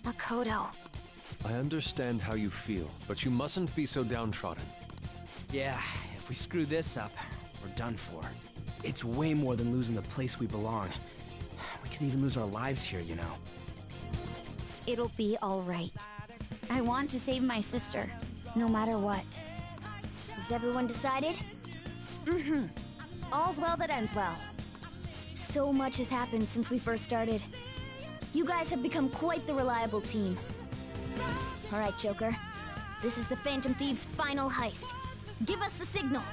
Makoto. I understand how you feel, but you mustn't be so downtrodden. Yeah, if we screw this up, we're done for. It's way more than losing the place we belong. We could even lose our lives here, you know. It'll be alright. I want to save my sister, no matter what. Is everyone decided? Mm-hmm. All's well that ends well. So much has happened since we first started. You guys have become quite the reliable team. Alright, Joker. This is the Phantom Thieves' final heist. Give us the signal!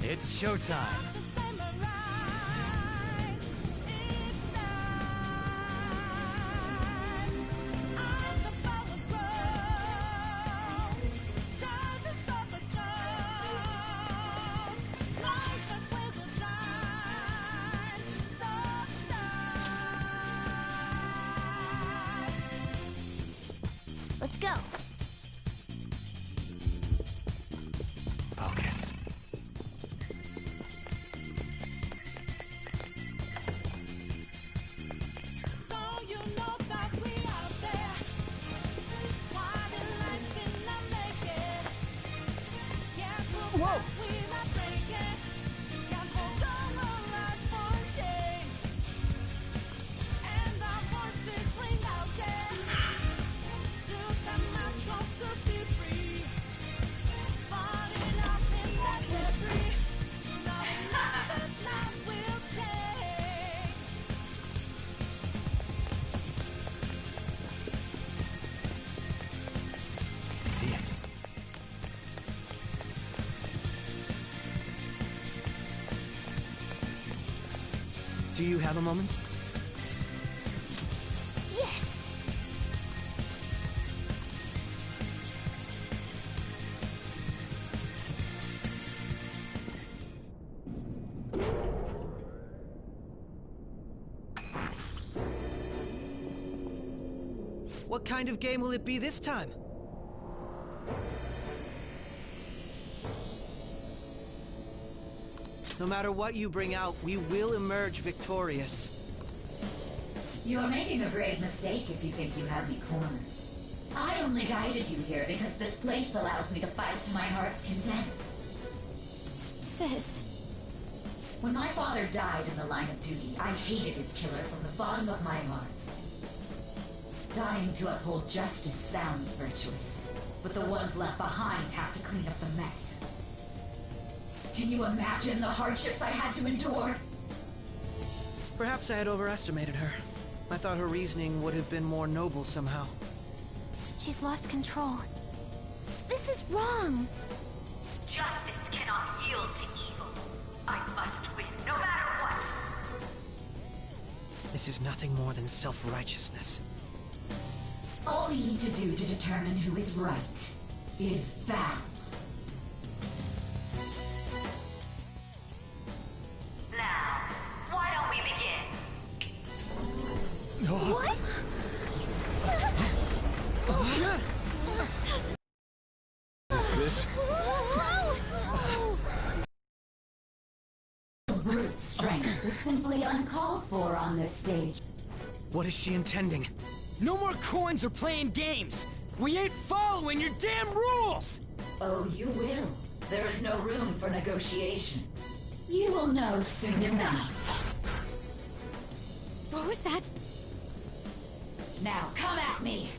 It's showtime! Let's go! Focus. Whoa! See it. Do you have a moment? Yes! What kind of game will it be this time? No matter what you bring out, we will emerge victorious. You are making a grave mistake if you think you have me cornered. I only guided you here because this place allows me to fight to my heart's content. Sis... When my father died in the line of duty, I hated his killer from the bottom of my heart. Dying to uphold justice sounds virtuous, but the ones left behind have to clean up the mess. Can you imagine the hardships I had to endure? Perhaps I had overestimated her. I thought her reasoning would have been more noble somehow. She's lost control. This is wrong! Justice cannot yield to evil. I must win, no matter what! This is nothing more than self-righteousness. All we need to do to determine who is right is battle. Now, why don't we begin? What? Is this? Brute strength is simply uncalled for on this stage. What is she intending? No more coins or playing games! We ain't following your damn rules! Oh, you will. There is no room for negotiation. You will know soon enough. What was that? Now, come at me!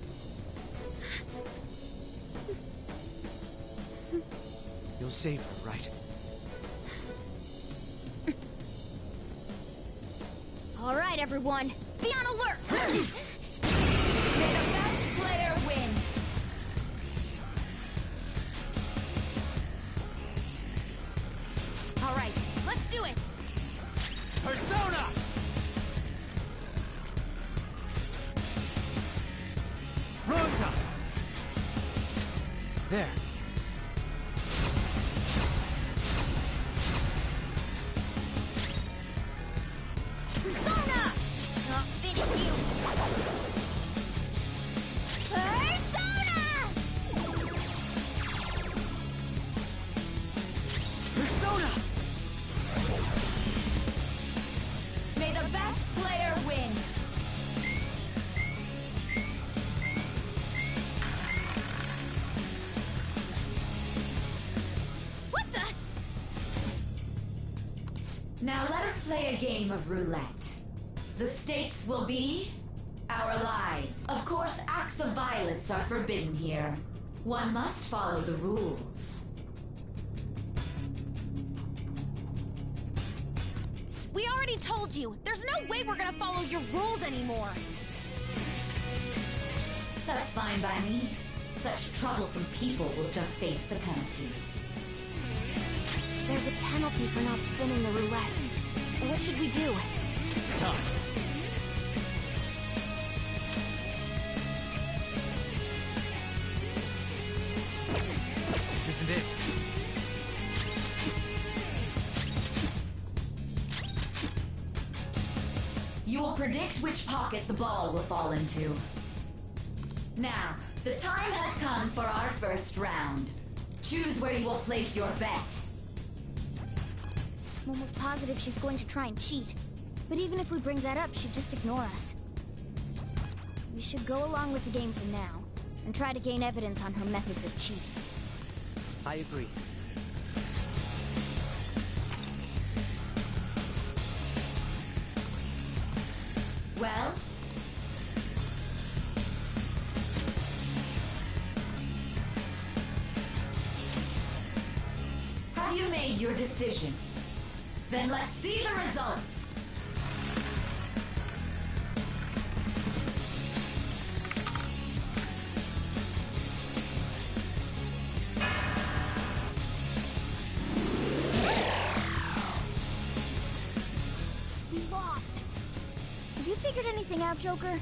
You'll save her, right? Alright, everyone. Be on alert! May the best player win! Alright, let's do it! Persona! Ronta! There. Persona! I'll finish you! Persona! Persona! May the best player win! Now let us play a game of roulette. The stakes will be our lives. Of course, acts of violence are forbidden here. One must follow the rules. We already told you. There's no way we're gonna follow your rules anymore. That's fine by me. Such troublesome people will just face the penalty. There's a penalty for not spinning the roulette. What should we do? It's time. This isn't it. You will predict which pocket the ball will fall into. Now, the time has come for our first round. Choose where you will place your bet. I'm almost positive she's going to try and cheat. But even if we bring that up, she'd just ignore us. We should go along with the game for now, and try to gain evidence on her methods of cheating. I agree. Well? Have you made your decision? Then let's see the results. We lost. Have you figured anything out, Joker?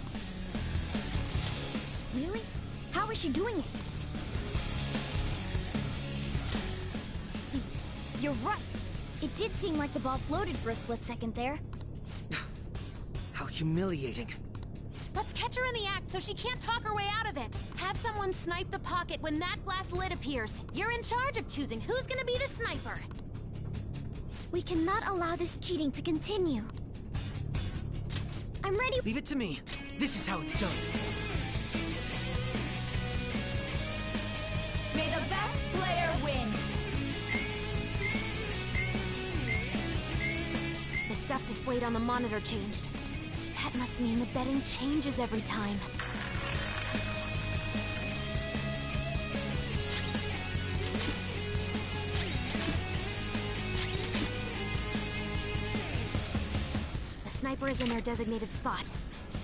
Really? How is she doing it? See, you're right. It did seem like the ball floated for a split second there. How humiliating. Let's catch her in the act so she can't talk her way out of it. Have someone snipe the pocket when that glass lid appears. You're in charge of choosing who's gonna be the sniper. We cannot allow this cheating to continue. I'm ready. Leave it to me. This is how it's done. May the best player win. The stuff displayed on the monitor changed. That must mean the betting changes every time. The sniper is in their designated spot.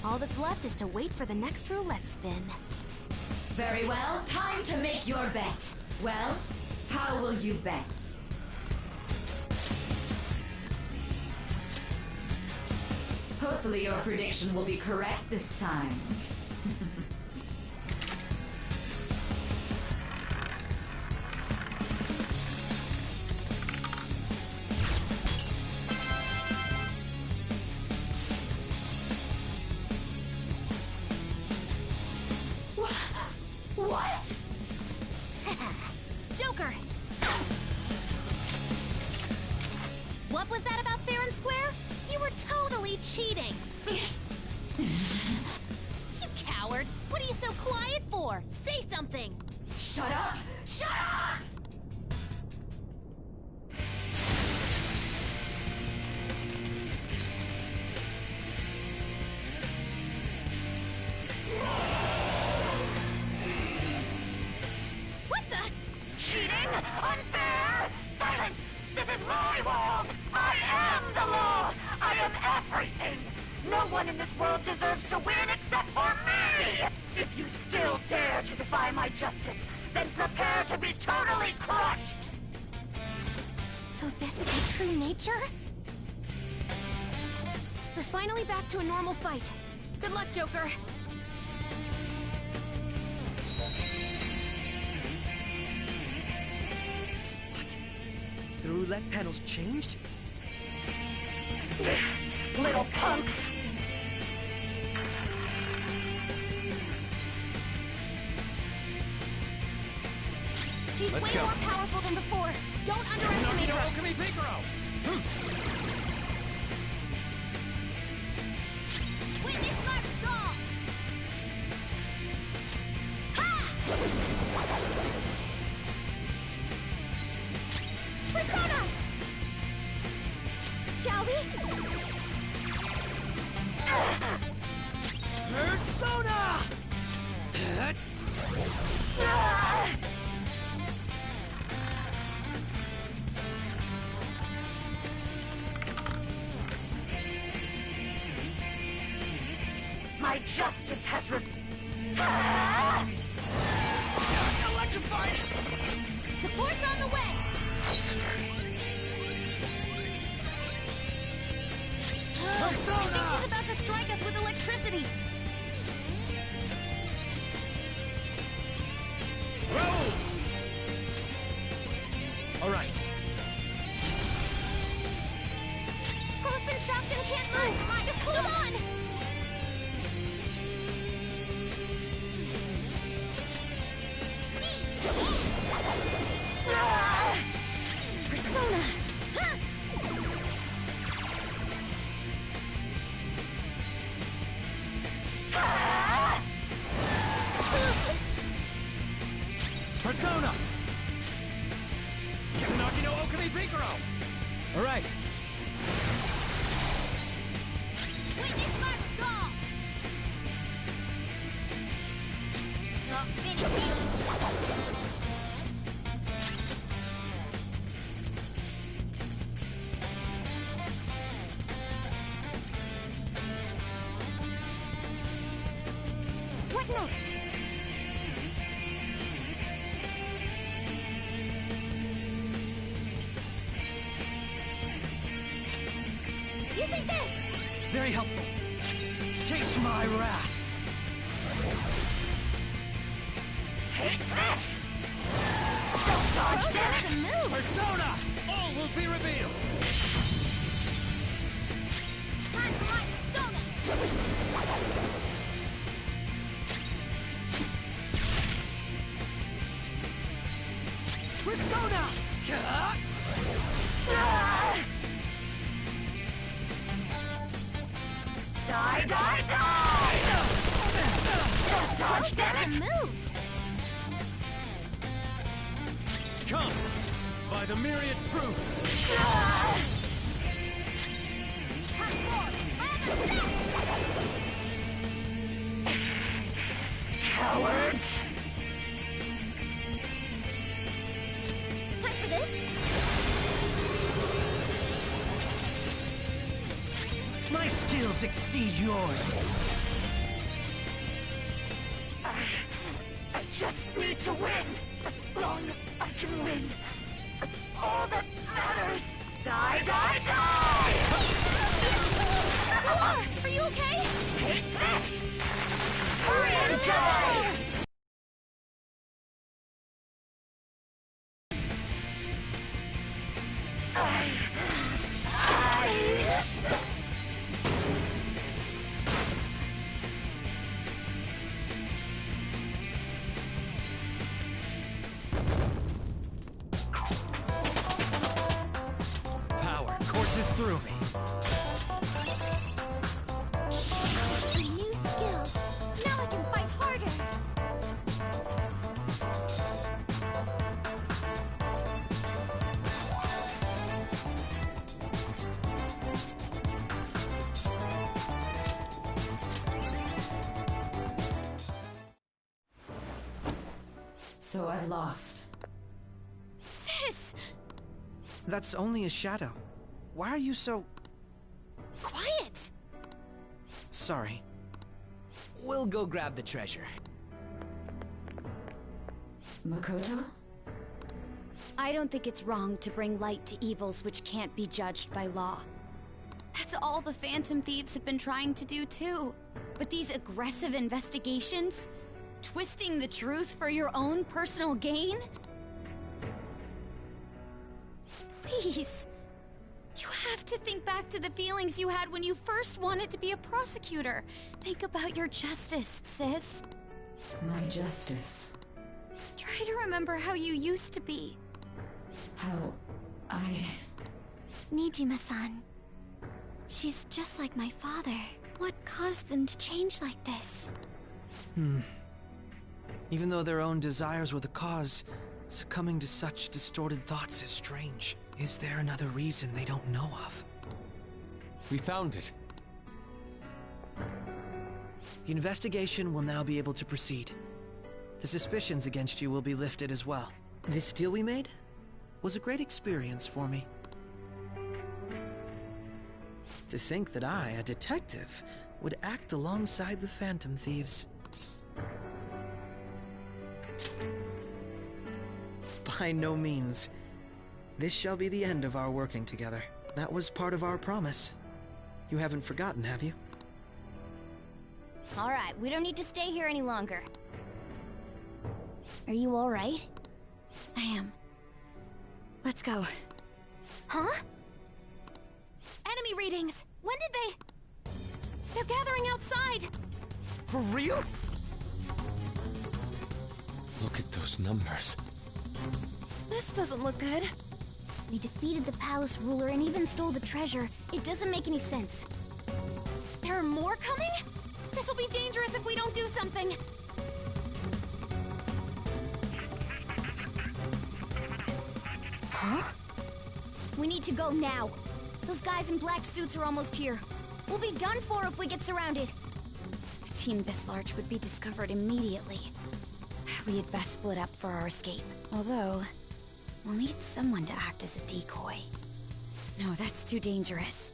All that's left is to wait for the next roulette spin. Very well, time to make your bet. Well, how will you bet? Hopefully your prediction will be correct this time. What? Joker! What was that about fair and square? You were totally cheating! You coward! What are you so quiet for? Say something! Shut up! Shut up! What the? Cheating? Unfair? Silence! This is my world! I am the law! I am everything! No one in this world deserves to win except for me! If you still dare to defy my justice, then prepare to be totally crushed! So this is her true nature? We're finally back to a normal fight. Good luck, Joker. What? The roulette panel's changed? Little punks! She's Let's way go. more powerful than before. Don't underestimate her. Alchemy Piccolo! Witness Mark Saw! Ha! Persona! Shall My justice has Electrified! Support's on the way! I think she's about to strike us with electricity! Roll! Alright. Crow's been shocked and can't move! Just hold on! Persona! Ha! Persona! Izanagi no Okami Pikaro! Alright. Witness my resolve! Not finished you! What next? Using this! Very helpful. Chase my wrath. Don't dodge, Crow's damn got it! some moves! Persona! All will be revealed. Time for my persona! Persona! Die, die, die! Don't dodge, Crow's got damn some it! moves! Come! By the myriad truths! Time for another Cowards! Time for this? My skills exceed yours. I just need to win. As long as I can win. That's all that matters. Die, die, die! Are you okay? Take this! Hurry and die! Power courses through me. A new skill. Now I can fight harder. So I've lost. Sis! That's only a shadow. Why are you so... Quiet! sorry? We'll go grab the treasure. Makoto? I don't think it's wrong to bring light to evils which can't be judged by law. That's all the Phantom Thieves have been trying to do too. But these aggressive investigations? Twisting the truth for your own personal gain? Please. You have to think back to the feelings you had when you first wanted to be a prosecutor. Think about your justice, sis. My justice. Try to remember how you used to be. How I... Nijima-san. She's just like my father. What caused them to change like this? Even though their own desires were the cause, succumbing to such distorted thoughts is strange. Is there another reason they don't know of? We found it. The investigation will now be able to proceed. The suspicions against you will be lifted as well. This deal we made was a great experience for me. To think that I, a detective, would act alongside the Phantom Thieves. By no means. This shall be the end of our working together. That was part of our promise. You haven't forgotten, have you? All right, we don't need to stay here any longer. Are you all right? I am. Let's go. Huh? Enemy readings! When did they... They're gathering outside! For real? Look at those numbers. This doesn't look good. We defeated the palace ruler and even stole the treasure. It doesn't make any sense. There are more coming? This'll be dangerous if we don't do something. Huh? We need to go now. Those guys in black suits are almost here. We'll be done for if we get surrounded. A team this large would be discovered immediately. We had best split up for our escape. Although, we'll need someone to act as a decoy. No, that's too dangerous.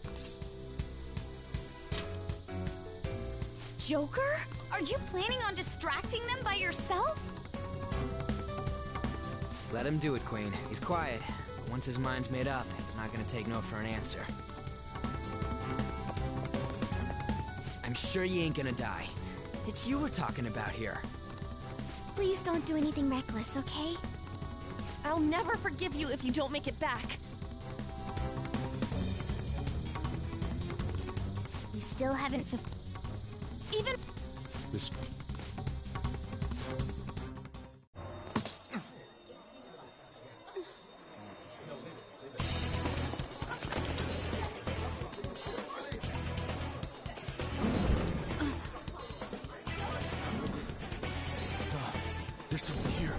Joker? Are you planning on distracting them by yourself? Let him do it, Queen. He's quiet. But once his mind's made up, he's not gonna take no for an answer. I'm sure you ain't gonna die. It's you we're talking about here. Please don't do anything reckless, okay? I'll never forgive you if you don't make it back. We still haven't Even... This... There's someone here.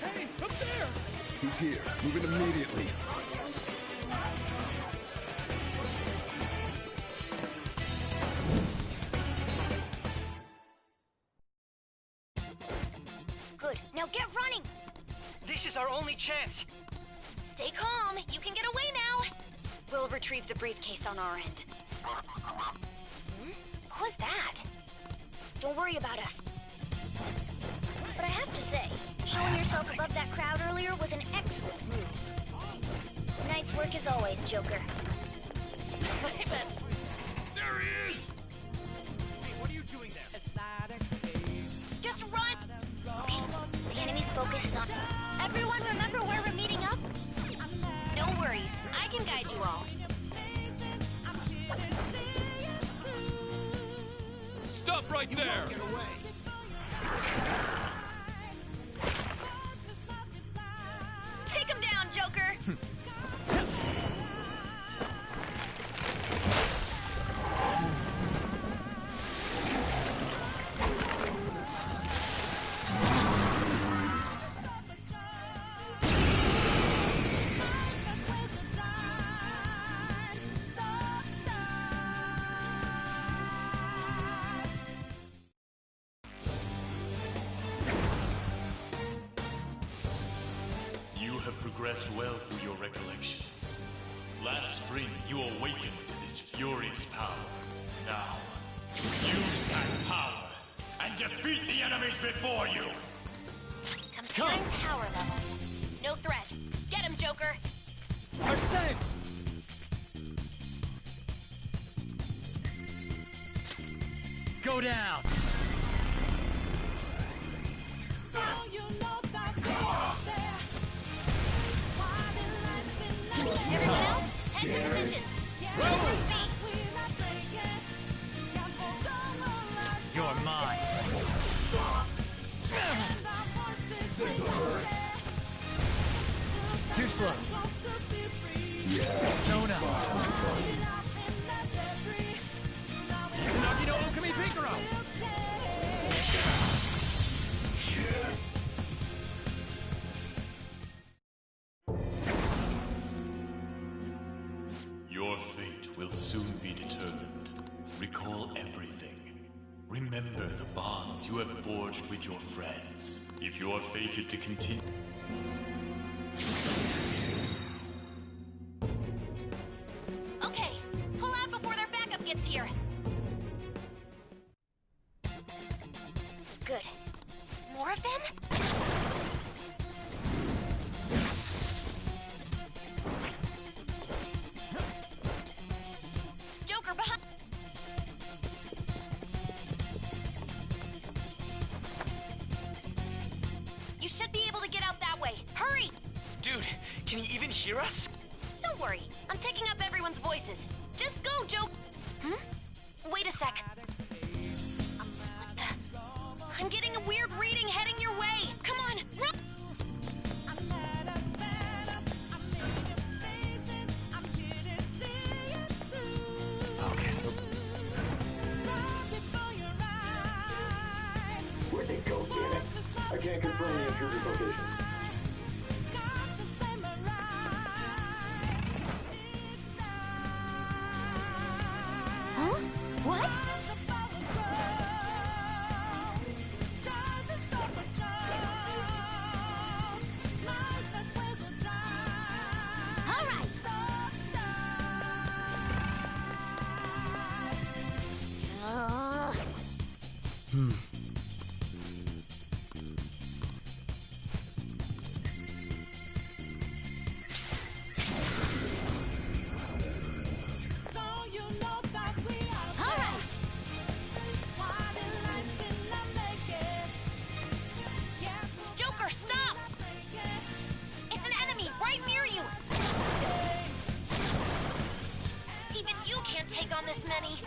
Hey, up there! He's here. Move it immediately. Good. Now get running! This is our only chance! Stay calm. You can get away now. We'll retrieve the briefcase on our end. What was that? Don't worry about us. But I have to say, showing yourself above that crowd earlier was an excellent move. Nice work as always, Joker. I bet. There he is! Just run! Okay, the enemy's focus is on... Everyone remember where we're meeting up? No worries, I can guide you all. Stop right there! Take him down, Joker! You have progressed well through your recollections. Last spring, you awakened to this furious power. Now, use that power and defeat the enemies before you! Comparing power level. No threat. Get him, Joker! Go down! Everyone else, head to positions. Full speed. You're mine. Too slow. Persona! Tsunagi no Okami Picaro! Your fate will soon be determined. Recall everything. Remember the bonds you have forged with your friends. If you are fated to continue... Okay, pull out before their backup gets here. Good. More of them? Joker, behind... You should be able to get out that way. Hurry! Dude, can you even hear us? Don't worry, I'm picking up everyone's voices. Just go, Joe. Wait a sec. What the? I'm getting a weird reading heading your way. Come on, run! Focus. Where'd they go, damn it? I can't confirm the intruder's location. Huh? What? All right. All right. Joker, stop! It's an enemy right near you! Even you can't take on this many.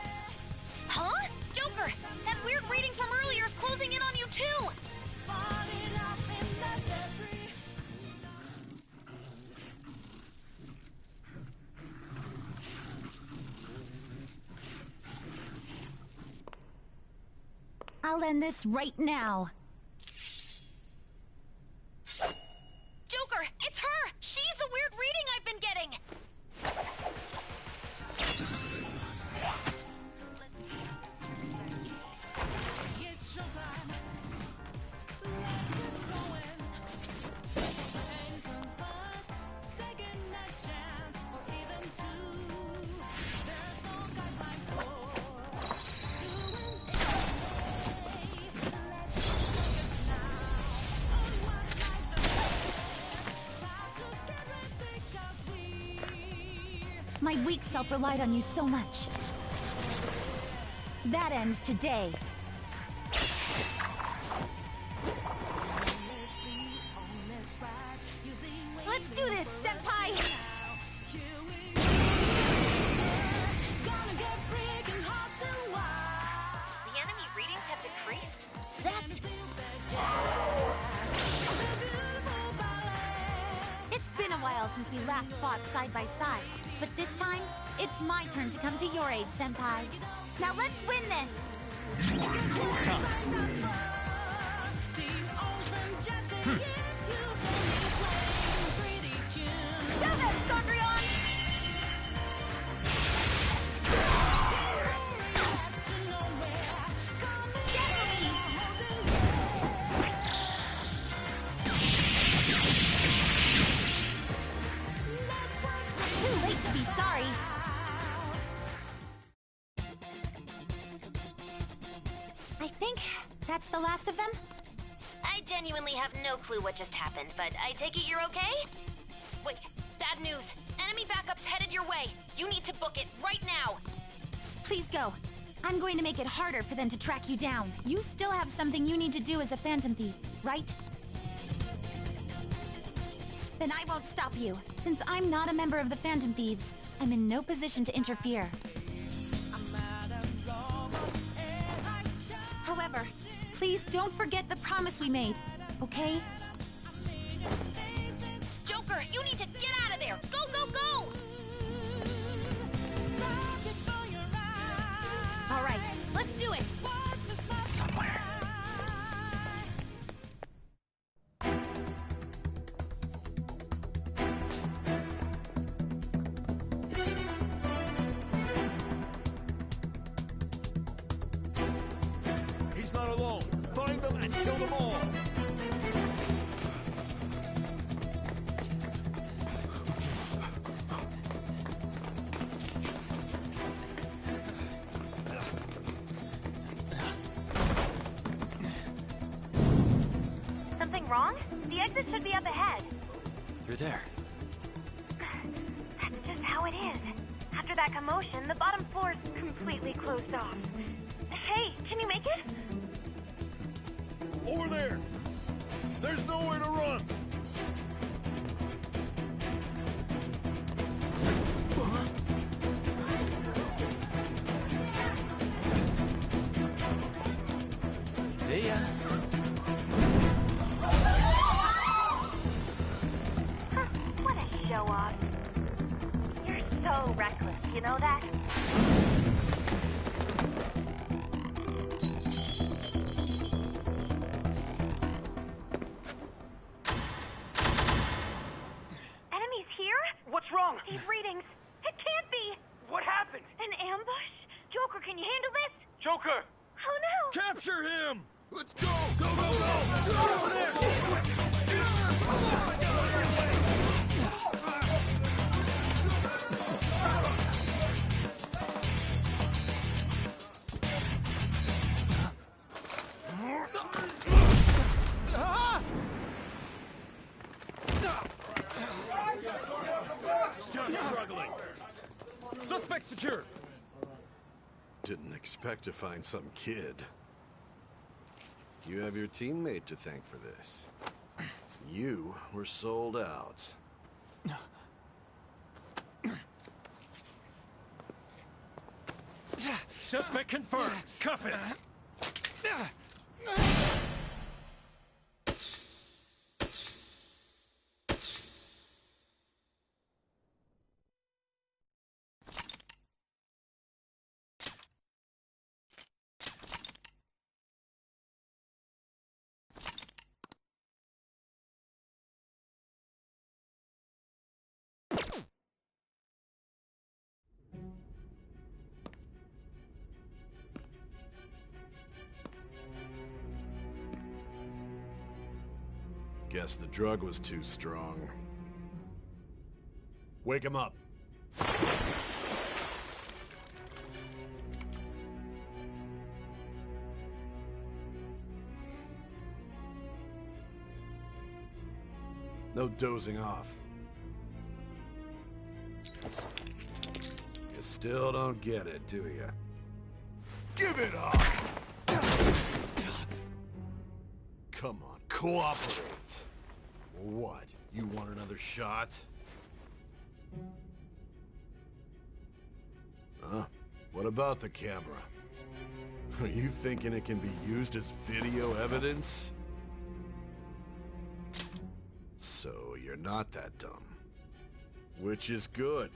Huh? Joker, that weird reading from earlier is closing in on you too! I'll end this right now. Joker, it's her! She's the weird reading I've been getting! My weak self relied on you so much. That ends today. Let's do this, Senpai! The enemy readings have decreased? That's... It's been a while since we last fought side by side, but this time, it's my turn to come to your aid, Senpai. Now let's win this! It's tough. Show them, Sondrion! Too late to be sorry. I think that's the last of them. I genuinely have no clue what just happened, but I take it you're okay? Wait, bad news. Enemy backup's headed your way. You need to book it right now. Please go. I'm going to make it harder for them to track you down. You still have something you need to do as a Phantom Thief, right? Then I won't stop you. Since I'm not a member of the Phantom Thieves, I'm in no position to interfere. However, please don't forget the promise we made, okay? Joker, you need to get out of there! Go, go, go! them and kill them all! Something wrong? The exit should be up ahead. You're there. That's just how it is. After that commotion, the bottom floor's completely closed off. Hey, can you make it? Over there! There's nowhere to run! See ya. What a show-off. You're so reckless, you know that? Enemies here? What's wrong? These readings. It can't be! What happened? An ambush? Joker, can you handle this? Joker! Oh no! Capture him! Let's go! Go, go, go! Over there! Stop struggling! Suspect secure! Didn't expect to find some kid. You have your teammate to thank for this. You were sold out. Suspect confirmed. Cuff it! Guess the drug was too strong. Wake him up. No dozing off. You still don't get it, do you? Give it up! Come on, cooperate. What? You want another shot? Huh? What about the camera? Are you thinking it can be used as video evidence? So you're not that dumb. Which is good.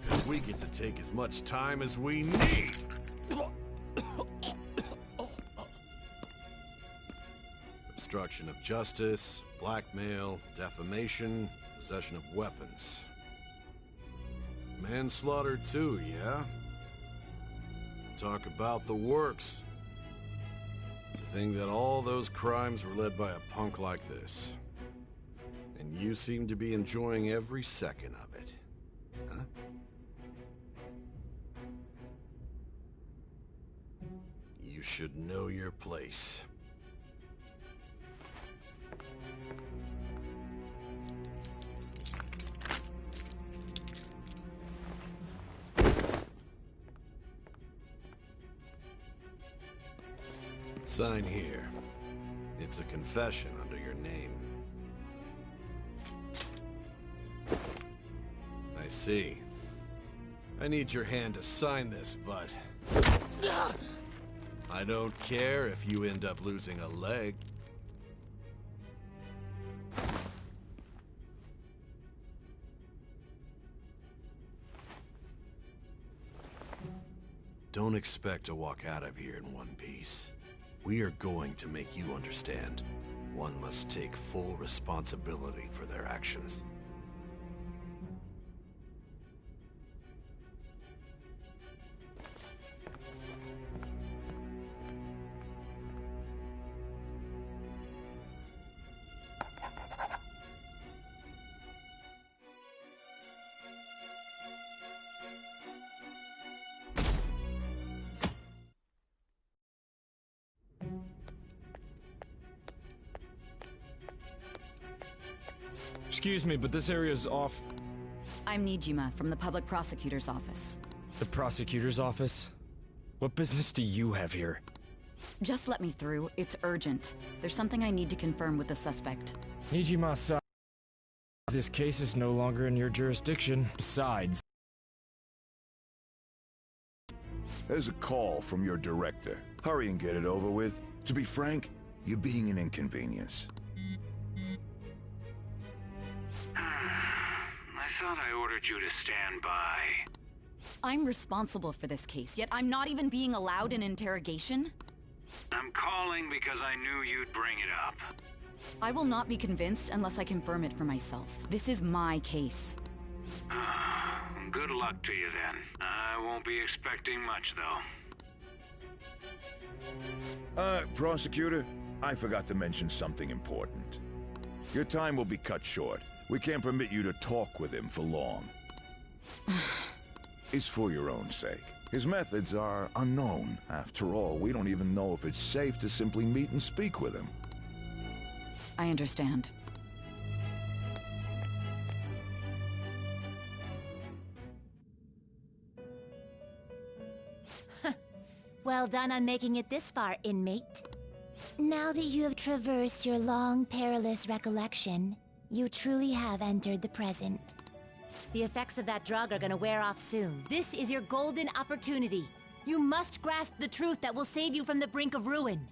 Because we get to take as much time as we need. Obstruction of justice, blackmail, defamation, possession of weapons. Manslaughter too, yeah? Talk about the works. To think that all those crimes were led by a punk like this. And you seem to be enjoying every second of it. Huh? You should know your place. Sign here. It's a confession under your name. I see. I need your hand to sign this, but... I don't care if you end up losing a leg. Don't expect to walk out of here in one piece. We are going to make you understand. One must take full responsibility for their actions. Excuse me, but this area's off... I'm Nijima from the Public Prosecutor's Office. The Prosecutor's Office? What business do you have here? Just let me through. It's urgent. There's something I need to confirm with the suspect. Nijima-san, this case is no longer in your jurisdiction. Besides... There's a call from your director. Hurry and get it over with. To be frank, you're being an inconvenience. I thought I ordered you to stand by. I'm responsible for this case, yet I'm not even being allowed an interrogation? I'm calling because I knew you'd bring it up. I will not be convinced unless I confirm it for myself. This is my case. Good luck to you then. I won't be expecting much, though. Prosecutor, I forgot to mention something important. Your time will be cut short. We can't permit you to talk with him for long. It's for your own sake. His methods are unknown. After all, we don't even know if it's safe to simply meet and speak with him. I understand. Well done on making it this far, inmate. Now that you have traversed your long, perilous recollection, you truly have entered the present. The effects of that drug are gonna wear off soon. This is your golden opportunity. You must grasp the truth that will save you from the brink of ruin.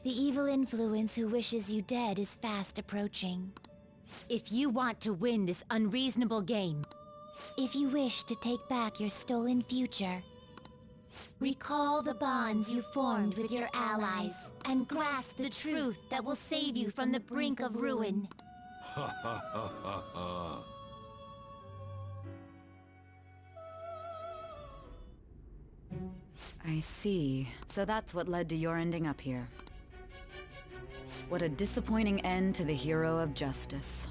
The evil influence who wishes you dead is fast approaching. If you want to win this unreasonable game, if you wish to take back your stolen future, recall the bonds you formed with your allies and grasp the truth that will save you from the brink of ruin. Ha ha ha ha ha. I see. So that's what led to your ending up here. What a disappointing end to the hero of justice.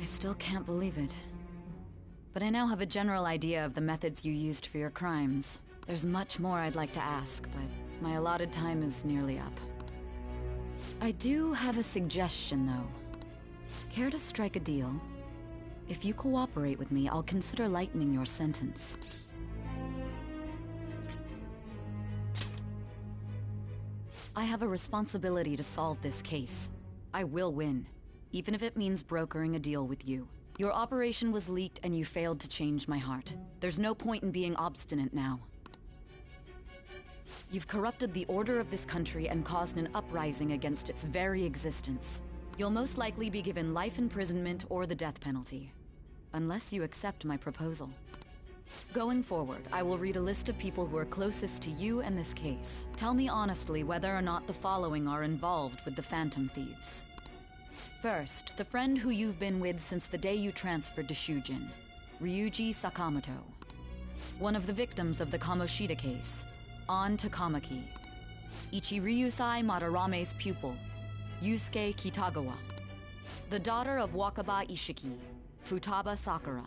I still can't believe it. But I now have a general idea of the methods you used for your crimes. There's much more I'd like to ask, but my allotted time is nearly up. I do have a suggestion, though. Care to strike a deal? If you cooperate with me, I'll consider lightening your sentence. I have a responsibility to solve this case. I will win, even if it means brokering a deal with you. Your operation was leaked and you failed to change my heart. There's no point in being obstinate now. You've corrupted the order of this country and caused an uprising against its very existence. You'll most likely be given life imprisonment or the death penalty, unless you accept my proposal. Going forward, I will read a list of people who are closest to you and this case. Tell me honestly whether or not the following are involved with the Phantom Thieves. First, the friend who you've been with since the day you transferred to Shujin, Ryuji Sakamoto. One of the victims of the Kamoshida case, An Takamaki. Ichiryusai Madarame's pupil, Yusuke Kitagawa. The daughter of Wakaba Ishiki, Futaba Sakura.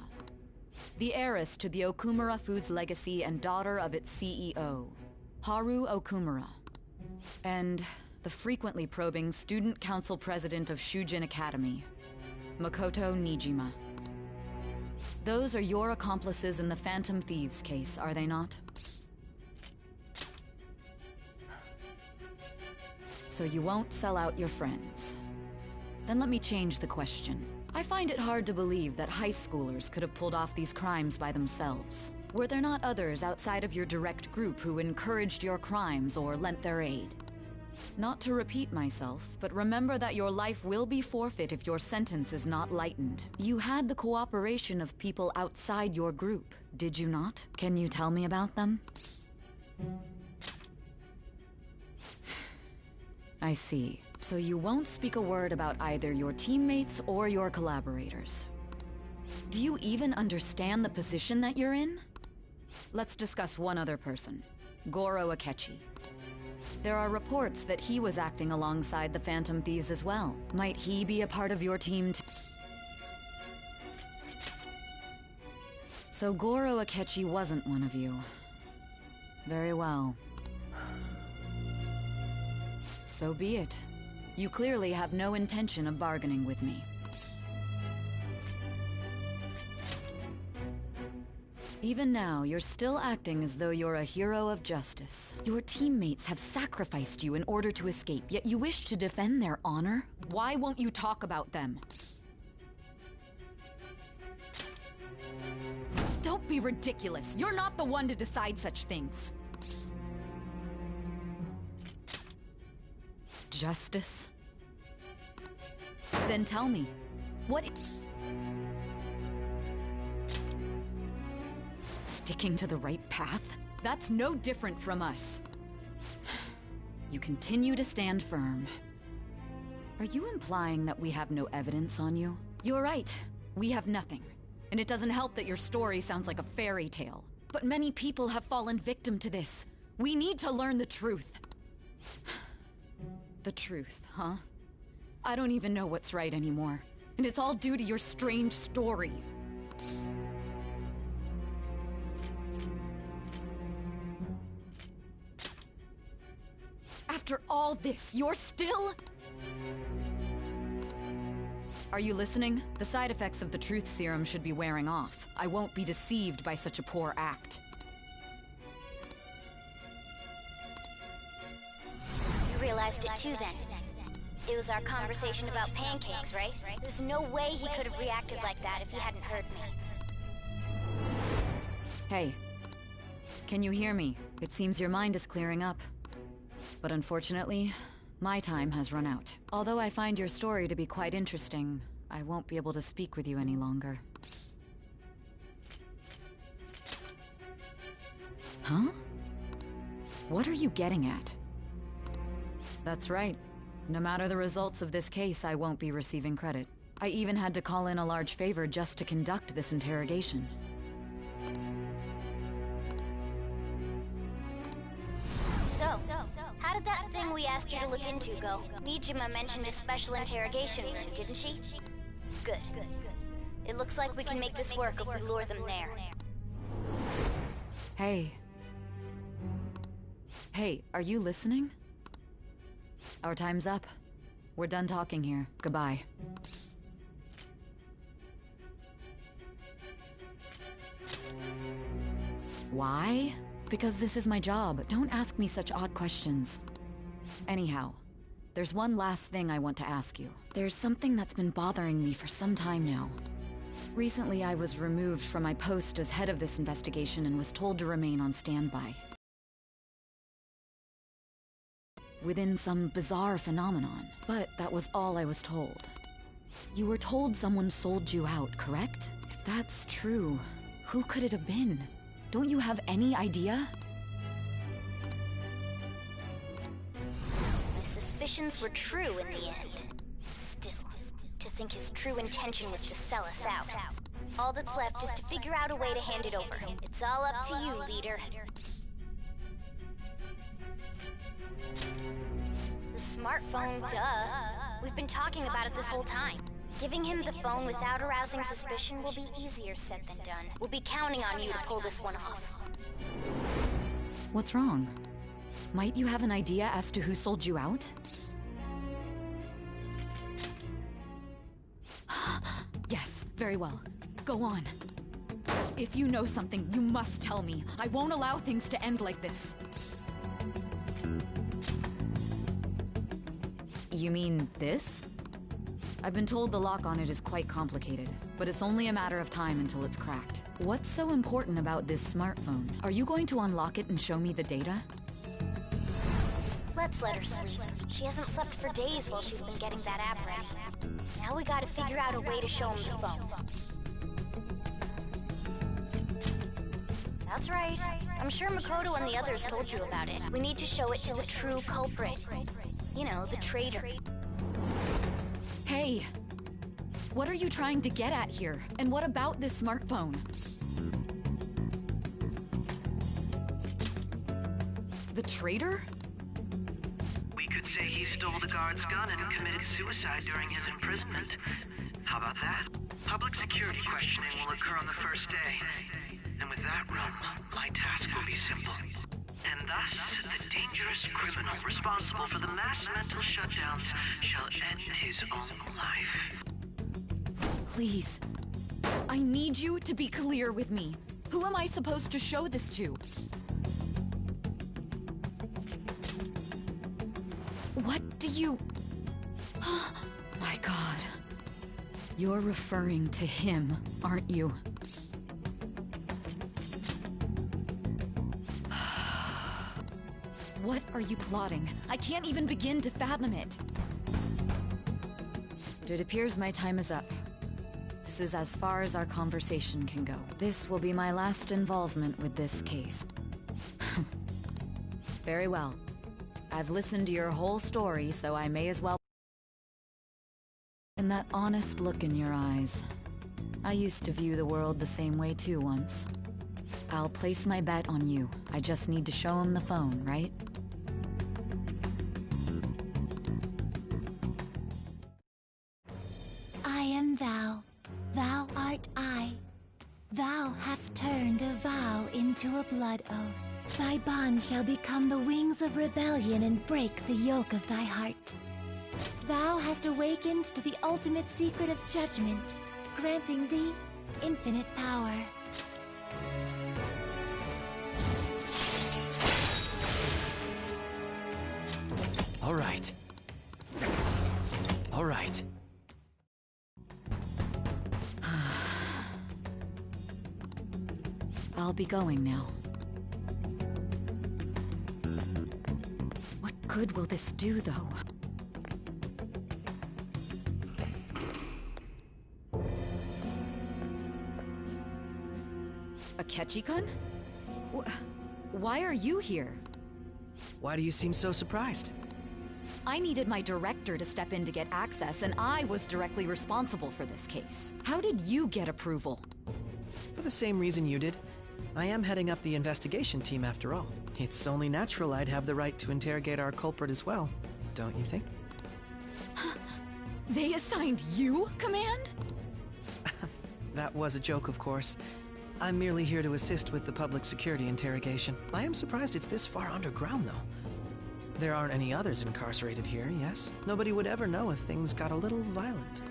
The heiress to the Okumura Foods legacy and daughter of its CEO, Haru Okumura. And the frequently probing student council president of Shujin Academy, Makoto Nijima. Those are your accomplices in the Phantom Thieves case, are they not? So you won't sell out your friends. Then let me change the question. I find it hard to believe that high schoolers could have pulled off these crimes by themselves. Were there not others outside of your direct group who encouraged your crimes or lent their aid? Not to repeat myself, but remember that your life will be forfeit if your sentence is not lightened. You had the cooperation of people outside your group, did you not? Can you tell me about them? I see. So you won't speak a word about either your teammates or your collaborators. Do you even understand the position that you're in? Let's discuss one other person, Goro Akechi. There are reports that he was acting alongside the Phantom Thieves as well. Might he be a part of your team too? So Goro Akechi wasn't one of you. Very well. So be it. You clearly have no intention of bargaining with me. Even now, you're still acting as though you're a hero of justice. Your teammates have sacrificed you in order to escape, yet you wish to defend their honor? Why won't you talk about them? Don't be ridiculous. You're not the one to decide such things. Justice? Then tell me, what is... Sticking to the right path? That's no different from us. You continue to stand firm. Are you implying that we have no evidence on you? You're right. We have nothing. And it doesn't help that your story sounds like a fairy tale. But many people have fallen victim to this. We need to learn the truth. The truth, huh? I don't even know what's right anymore. And it's all due to your strange story. After all this, you're still... Are you listening? The side effects of the truth serum should be wearing off. I won't be deceived by such a poor act. You realized it too then. It was our conversation about pancakes, right? There's no way he could have reacted like that if he hadn't heard me. Hey. Can you hear me? It seems your mind is clearing up. But unfortunately, my time has run out. Although I find your story to be quite interesting, I won't be able to speak with you any longer. Huh? What are you getting at? That's right. No matter the results of this case, I won't be receiving credit. I even had to call in a large favor just to conduct this interrogation. So, how did that thing we asked you to look into go? Nijima mentioned a special interrogation room, didn't she? Good. It looks like we can make this work if we lure them there. Hey. Hey, are you listening? Our time's up. We're done talking here. Goodbye. Why? Because this is my job. Don't ask me such odd questions. Anyhow, there's one last thing I want to ask you. There's something that's been bothering me for some time now. Recently, I was removed from my post as head of this investigation and was told to remain on standby. Within some bizarre phenomenon. But that was all I was told. You were told someone sold you out, correct? If that's true, who could it have been? Don't you have any idea? My suspicions were true in the end. Still, to think his true intention was to sell us out. All that's left is to figure out a way to hand it over. It's all up to you, leader. The smartphone, duh. We've been talking about it this whole time. Giving him the phone without arousing suspicion will be easier said than done. We'll be counting on you to pull this one off. What's wrong? Might you have an idea as to who sold you out? Yes, very well. Go on. If you know something, you must tell me. I won't allow things to end like this. You mean this? I've been told the lock on it is quite complicated, but it's only a matter of time until it's cracked. What's so important about this smartphone? Are you going to unlock it and show me the data? Let's let her sleep. She hasn't slept for days while she's been getting that app ready. Now we gotta figure out a way to show him the phone. That's right. I'm sure Makoto and the others told you about it. We need to show it to the true culprit. You know, the traitor. Hey! What are you trying to get at here? And what about this smartphone? The traitor? We could say he stole the guard's gun and committed suicide during his imprisonment. How about that? Public security questioning will occur on the first day. And with that room, my task will be simple. And thus, the dangerous criminal responsible for the mass mental shutdowns shall end his own life. Please. I need you to be clear with me. Who am I supposed to show this to? What do you... My God. You're referring to him, aren't you? What are you plotting? I can't even begin to fathom it. But it appears my time is up. This is as far as our conversation can go. This will be my last involvement with this case. Very well. I've listened to your whole story, so I may as well... And that honest look in your eyes. I used to view the world the same way too once. I'll place my bet on you. I just need to show him the phone, right? I am thou. Thou art I. Thou hast turned a vow into a blood oath. Thy bond shall become the wings of rebellion and break the yoke of thy heart. Thou hast awakened to the ultimate secret of judgment, granting thee infinite power. All right. All right. I'll be going now. What good will this do, though? Akechi-kun? Why are you here? Why do you seem so surprised? I needed my director to step in to get access, and I was directly responsible for this case. How did you get approval? For the same reason you did. I am heading up the investigation team after all. It's only natural I'd have the right to interrogate our culprit as well, don't you think? They assigned you command? That was a joke, of course. I'm merely here to assist with the public security interrogation. I am surprised it's this far underground, though. There aren't any others incarcerated here, yes? Nobody would ever know if things got a little violent.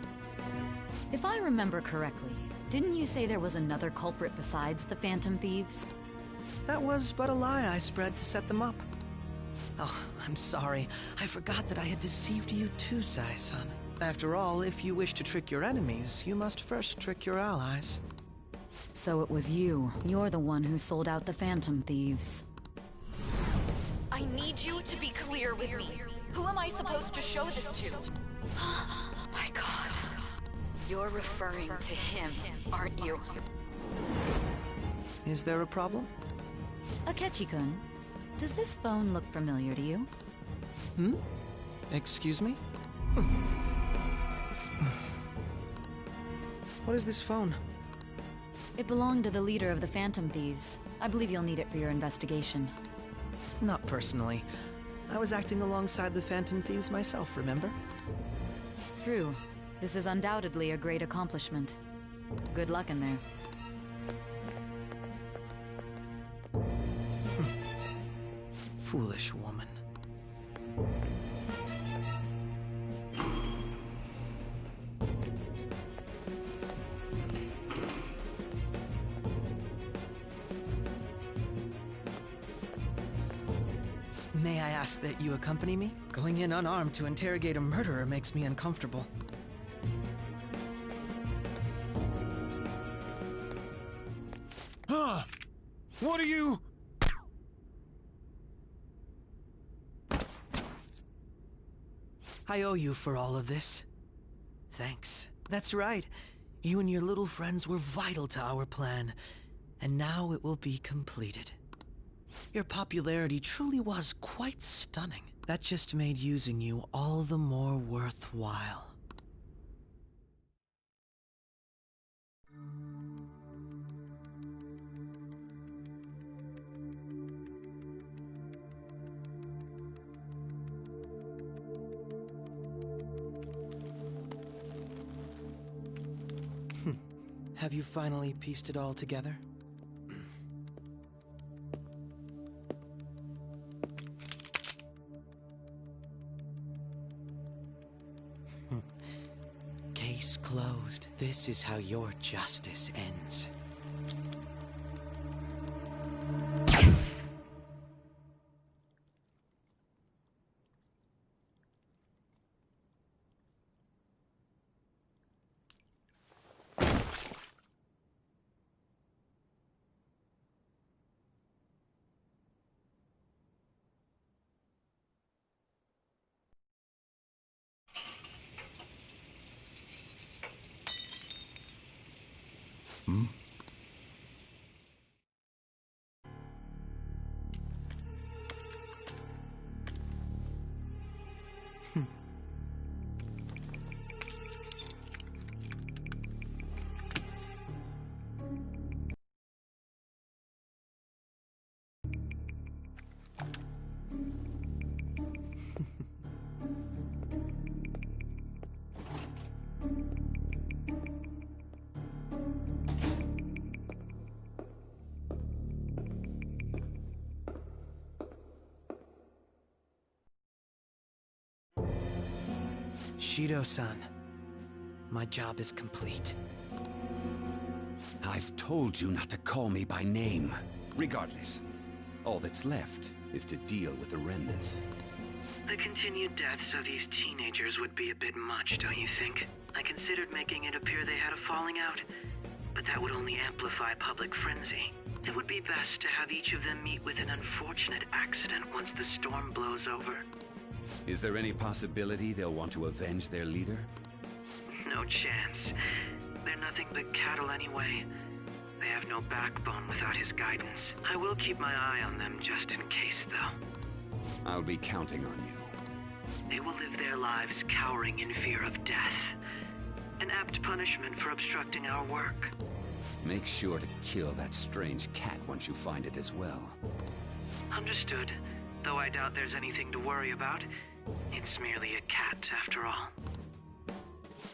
If I remember correctly, didn't you say there was another culprit besides the Phantom Thieves? That was but a lie I spread to set them up. Oh, I'm sorry. I forgot that I had deceived you too, Sai-san. After all, if you wish to trick your enemies, you must first trick your allies. So it was you. You're the one who sold out the Phantom Thieves. I need you to be clear with me. Who am I supposed to show this to? My God. You're referring to him, aren't you? Is there a problem? Akechi-kun, does this phone look familiar to you? Hmm? Excuse me? What is this phone? It belonged to the leader of the Phantom Thieves. I believe you'll need it for your investigation. Not personally. I was acting alongside the Phantom Thieves myself, remember? True. This is undoubtedly a great accomplishment. Good luck in there. Foolish woman. May I ask that you accompany me? Going in unarmed to interrogate a murderer makes me uncomfortable. Huh? What are you... I owe you for all of this. Thanks. That's right. You and your little friends were vital to our plan, and now it will be completed. Your popularity truly was quite stunning. That just made using you all the more worthwhile. Have you finally pieced it all together? Case closed. This is how your justice ends. Hmm? Shido-san, my job is complete. I've told you not to call me by name. Regardless, all that's left is to deal with the remnants. The continued deaths of these teenagers would be a bit much, don't you think? I considered making it appear they had a falling out, but that would only amplify public frenzy. It would be best to have each of them meet with an unfortunate accident once the storm blows over. Is there any possibility they'll want to avenge their leader? No chance. They're nothing but cattle anyway. They have no backbone without his guidance. I will keep my eye on them just in case, though. I'll be counting on you. They will live their lives cowering in fear of death. An apt punishment for obstructing our work. Make sure to kill that strange cat once you find it as well. Understood. Though I doubt there's anything to worry about. It's merely a cat, after all.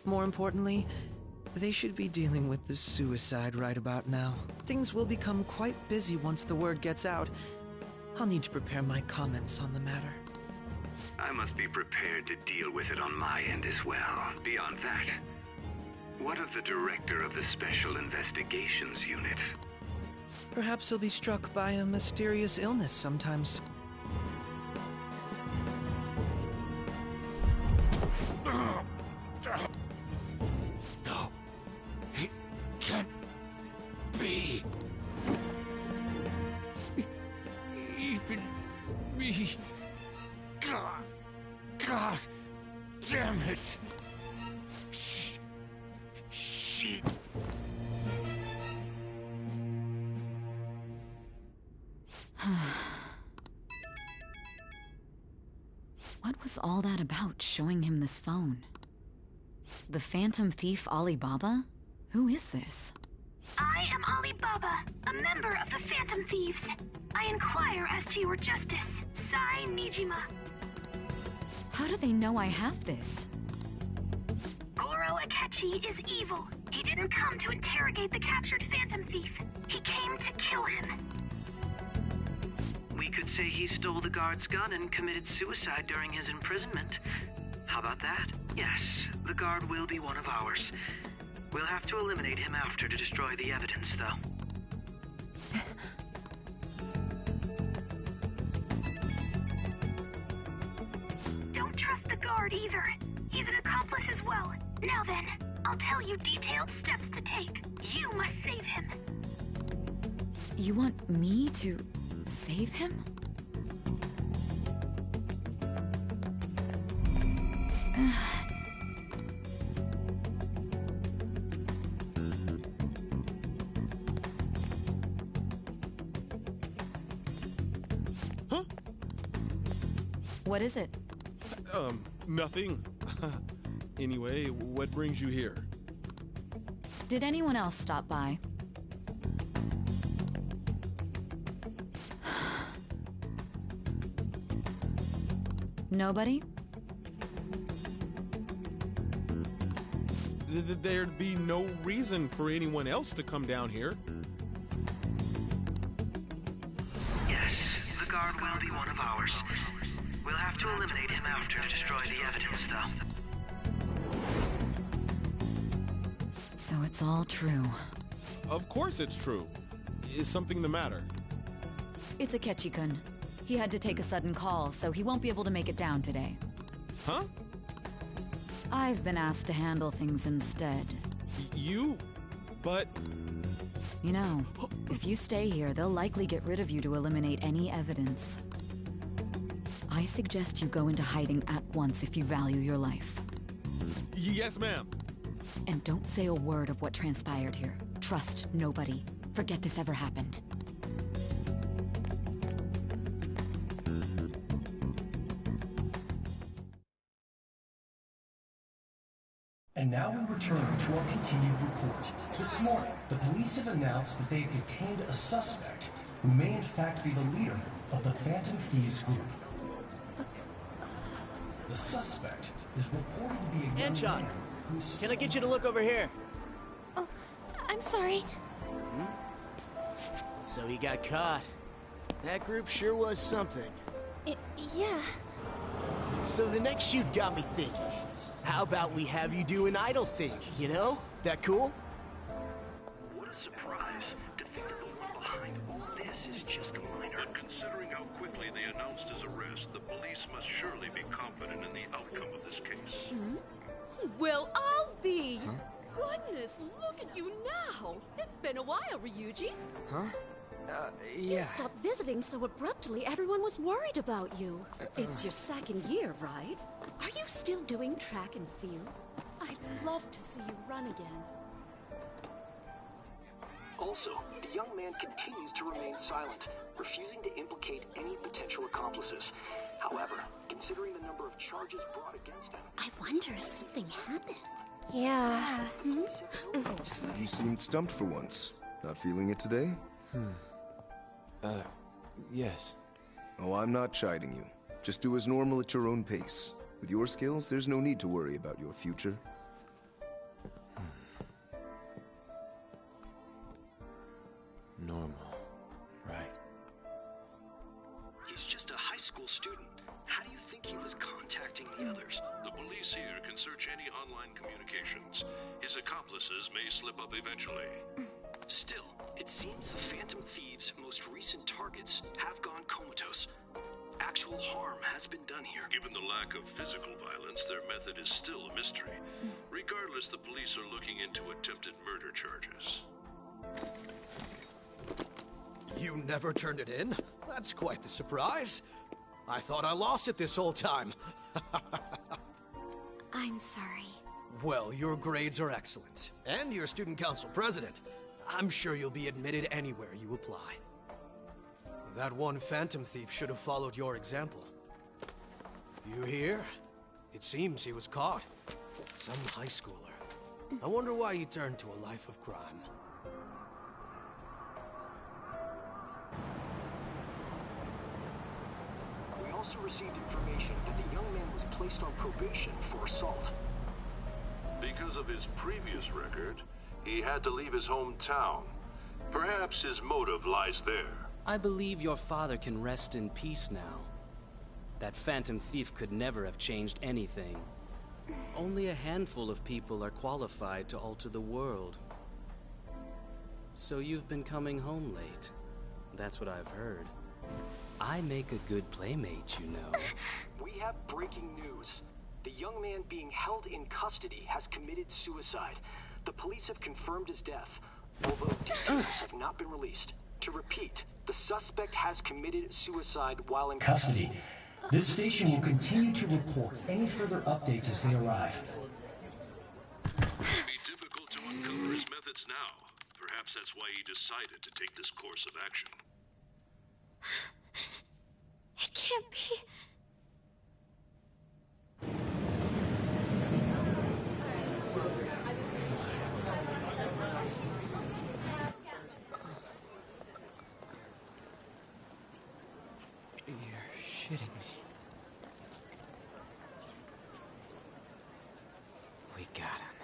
More importantly, they should be dealing with the suicide right about now. Things will become quite busy once the word gets out. I'll need to prepare my comments on the matter. I must be prepared to deal with it on my end as well. Beyond that, what of the director of the Special Investigations Unit? Perhaps he'll be struck by a mysterious illness sometimes. No, it can't be. Even me. God damn it. Shit. What was all that about, showing him this phone? The Phantom Thief Alibaba? Who is this? I am Alibaba, a member of the Phantom Thieves. I inquire as to your justice, Sai Nijima. How do they know I have this? Goro Akechi is evil. He didn't come to interrogate the captured Phantom Thief. He came to kill him. We could say he stole the guard's gun and committed suicide during his imprisonment. How about that? Yes, the guard will be one of ours. We'll have to eliminate him after to destroy the evidence, though. Don't trust the guard either. He's an accomplice as well. Now then, I'll tell you detailed steps to take. You must save him. You want me to save him? Huh? What is it? Nothing. Anyway, what brings you here? Did anyone else stop by? Nobody? There'd be no reason for anyone else to come down here. Yes, the guard will be one of ours. We'll have to eliminate him after to destroy the evidence, though. So it's all true. Of course it's true. Is something the matter? It's Akechi-kun. He had to take a sudden call, so he won't be able to make it down today. Huh? I've been asked to handle things instead. You? But... You know, if you stay here, they'll likely get rid of you to eliminate any evidence. I suggest you go into hiding at once if you value your life. Yes, ma'am. And don't say a word of what transpired here. trust nobody. Forget this ever happened. And now we return to our continued report. This morning, the police have announced that they've detained a suspect who may in fact be the leader of the Phantom Thieves group. The suspect is reported to be a young Anton, man who's... can I get you to look over here? Oh, I'm sorry. So he got caught. That group sure was something. Yeah. So the next shoot got me thinking. How about we have you do an idol thing, you know? That cool? What a surprise to think that the one behind all this is just a minor. But considering how quickly they announced his arrest, the police must surely be confident in the outcome of this case. Well, I'll be. Goodness, look at you now. It's been a while, Ryuji. Huh? You Yeah. stopped visiting so abruptly, everyone was worried about you. It's your second year, right? Are you still doing track and field? I'd love to see you run again. Also, the young man continues to remain silent, refusing to implicate any potential accomplices. However, considering the number of charges brought against him... I wonder if something happened. Yeah. You seemed stumped for once. Not feeling it today? Yes. Oh, I'm not chiding you. Just do as normal at your own pace. With your skills, there's no need to worry about your future. Normal. Right. He's just a high school student. How do you think he was contacting the others? The police here can search any online communications. His accomplices may slip up eventually. Still, it seems the Phantom Thieves' most recent targets have gone comatose. Actual harm has been done here. Given the lack of physical violence, their method is still a mystery. Regardless, the police are looking into attempted murder charges. You never turned it in? That's quite the surprise. I thought I lost it this whole time. I'm sorry. Well, your grades are excellent. And you're student council president. I'm sure you'll be admitted anywhere you apply. That one Phantom Thief should have followed your example. You hear? It seems he was caught. Some high schooler. I wonder why he turned to a life of crime. We also received information that the young man was placed on probation for assault. Because of his previous record, he had to leave his hometown. Perhaps his motive lies there. I believe your father can rest in peace now. That Phantom Thief could never have changed anything. Only a handful of people are qualified to alter the world. So you've been coming home late. That's what I've heard. I make a good playmate, you know. We have breaking news. The young man being held in custody has committed suicide. The police have confirmed his death, although details have not been released. To repeat, the suspect has committed suicide while in custody. This station will continue to report any further updates as they arrive. It may be difficult to uncover his methods now. Perhaps that's why he decided to take this course of action. It can't be. You're shitting me. We got him.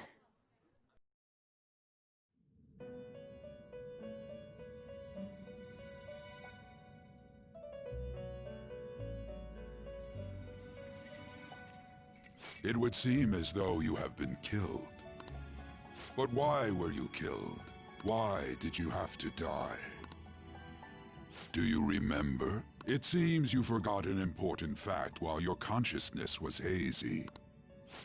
It would seem as though you have been killed. But why were you killed? Why did you have to die? Do you remember? It seems you forgot an important fact while your consciousness was hazy.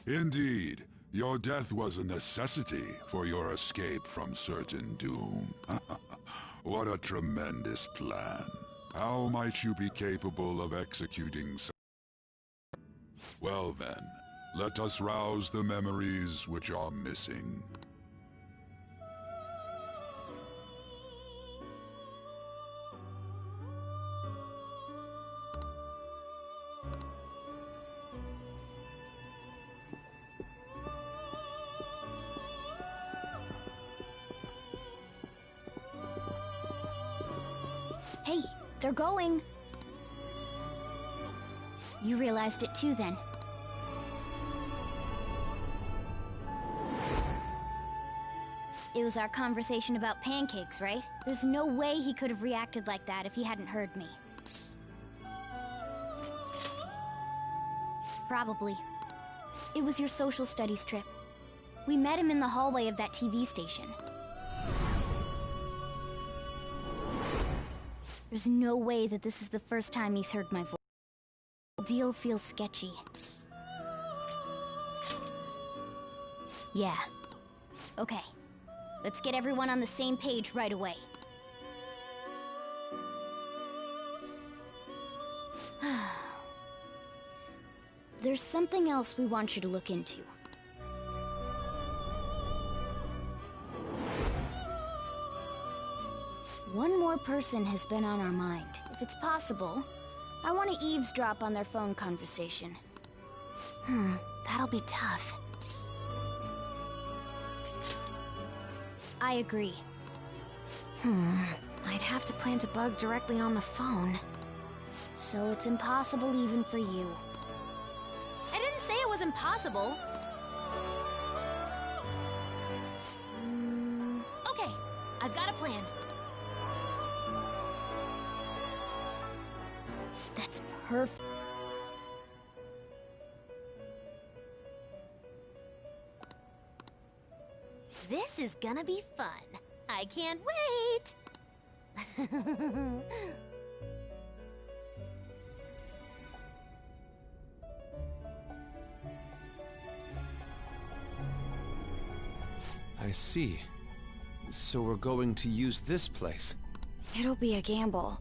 Indeed, your death was a necessity for your escape from certain doom. What a tremendous plan. How might you be capable of executing such? Well then, let us rouse the memories which are missing. Hey, they're going. You realized it too, then. It was our conversation about pancakes, right? There's no way he could have reacted like that if he hadn't heard me. Probably. It was your social studies trip. We met him in the hallway of that TV station. There's no way that this is the first time he's heard my voice. The deal feels sketchy. Yeah. Okay. Let's get everyone on the same page right away. There's something else we want you to look into. One more person has been on our mind. If it's possible, I want to eavesdrop on their phone conversation. That'll be tough. I agree. I'd have to plant a bug directly on the phone. So it's impossible even for you. I didn't say it was impossible. Okay, I've got a plan. That's perfect. This is gonna be fun. I can't wait! I see. So we're going to use this place. It'll be a gamble.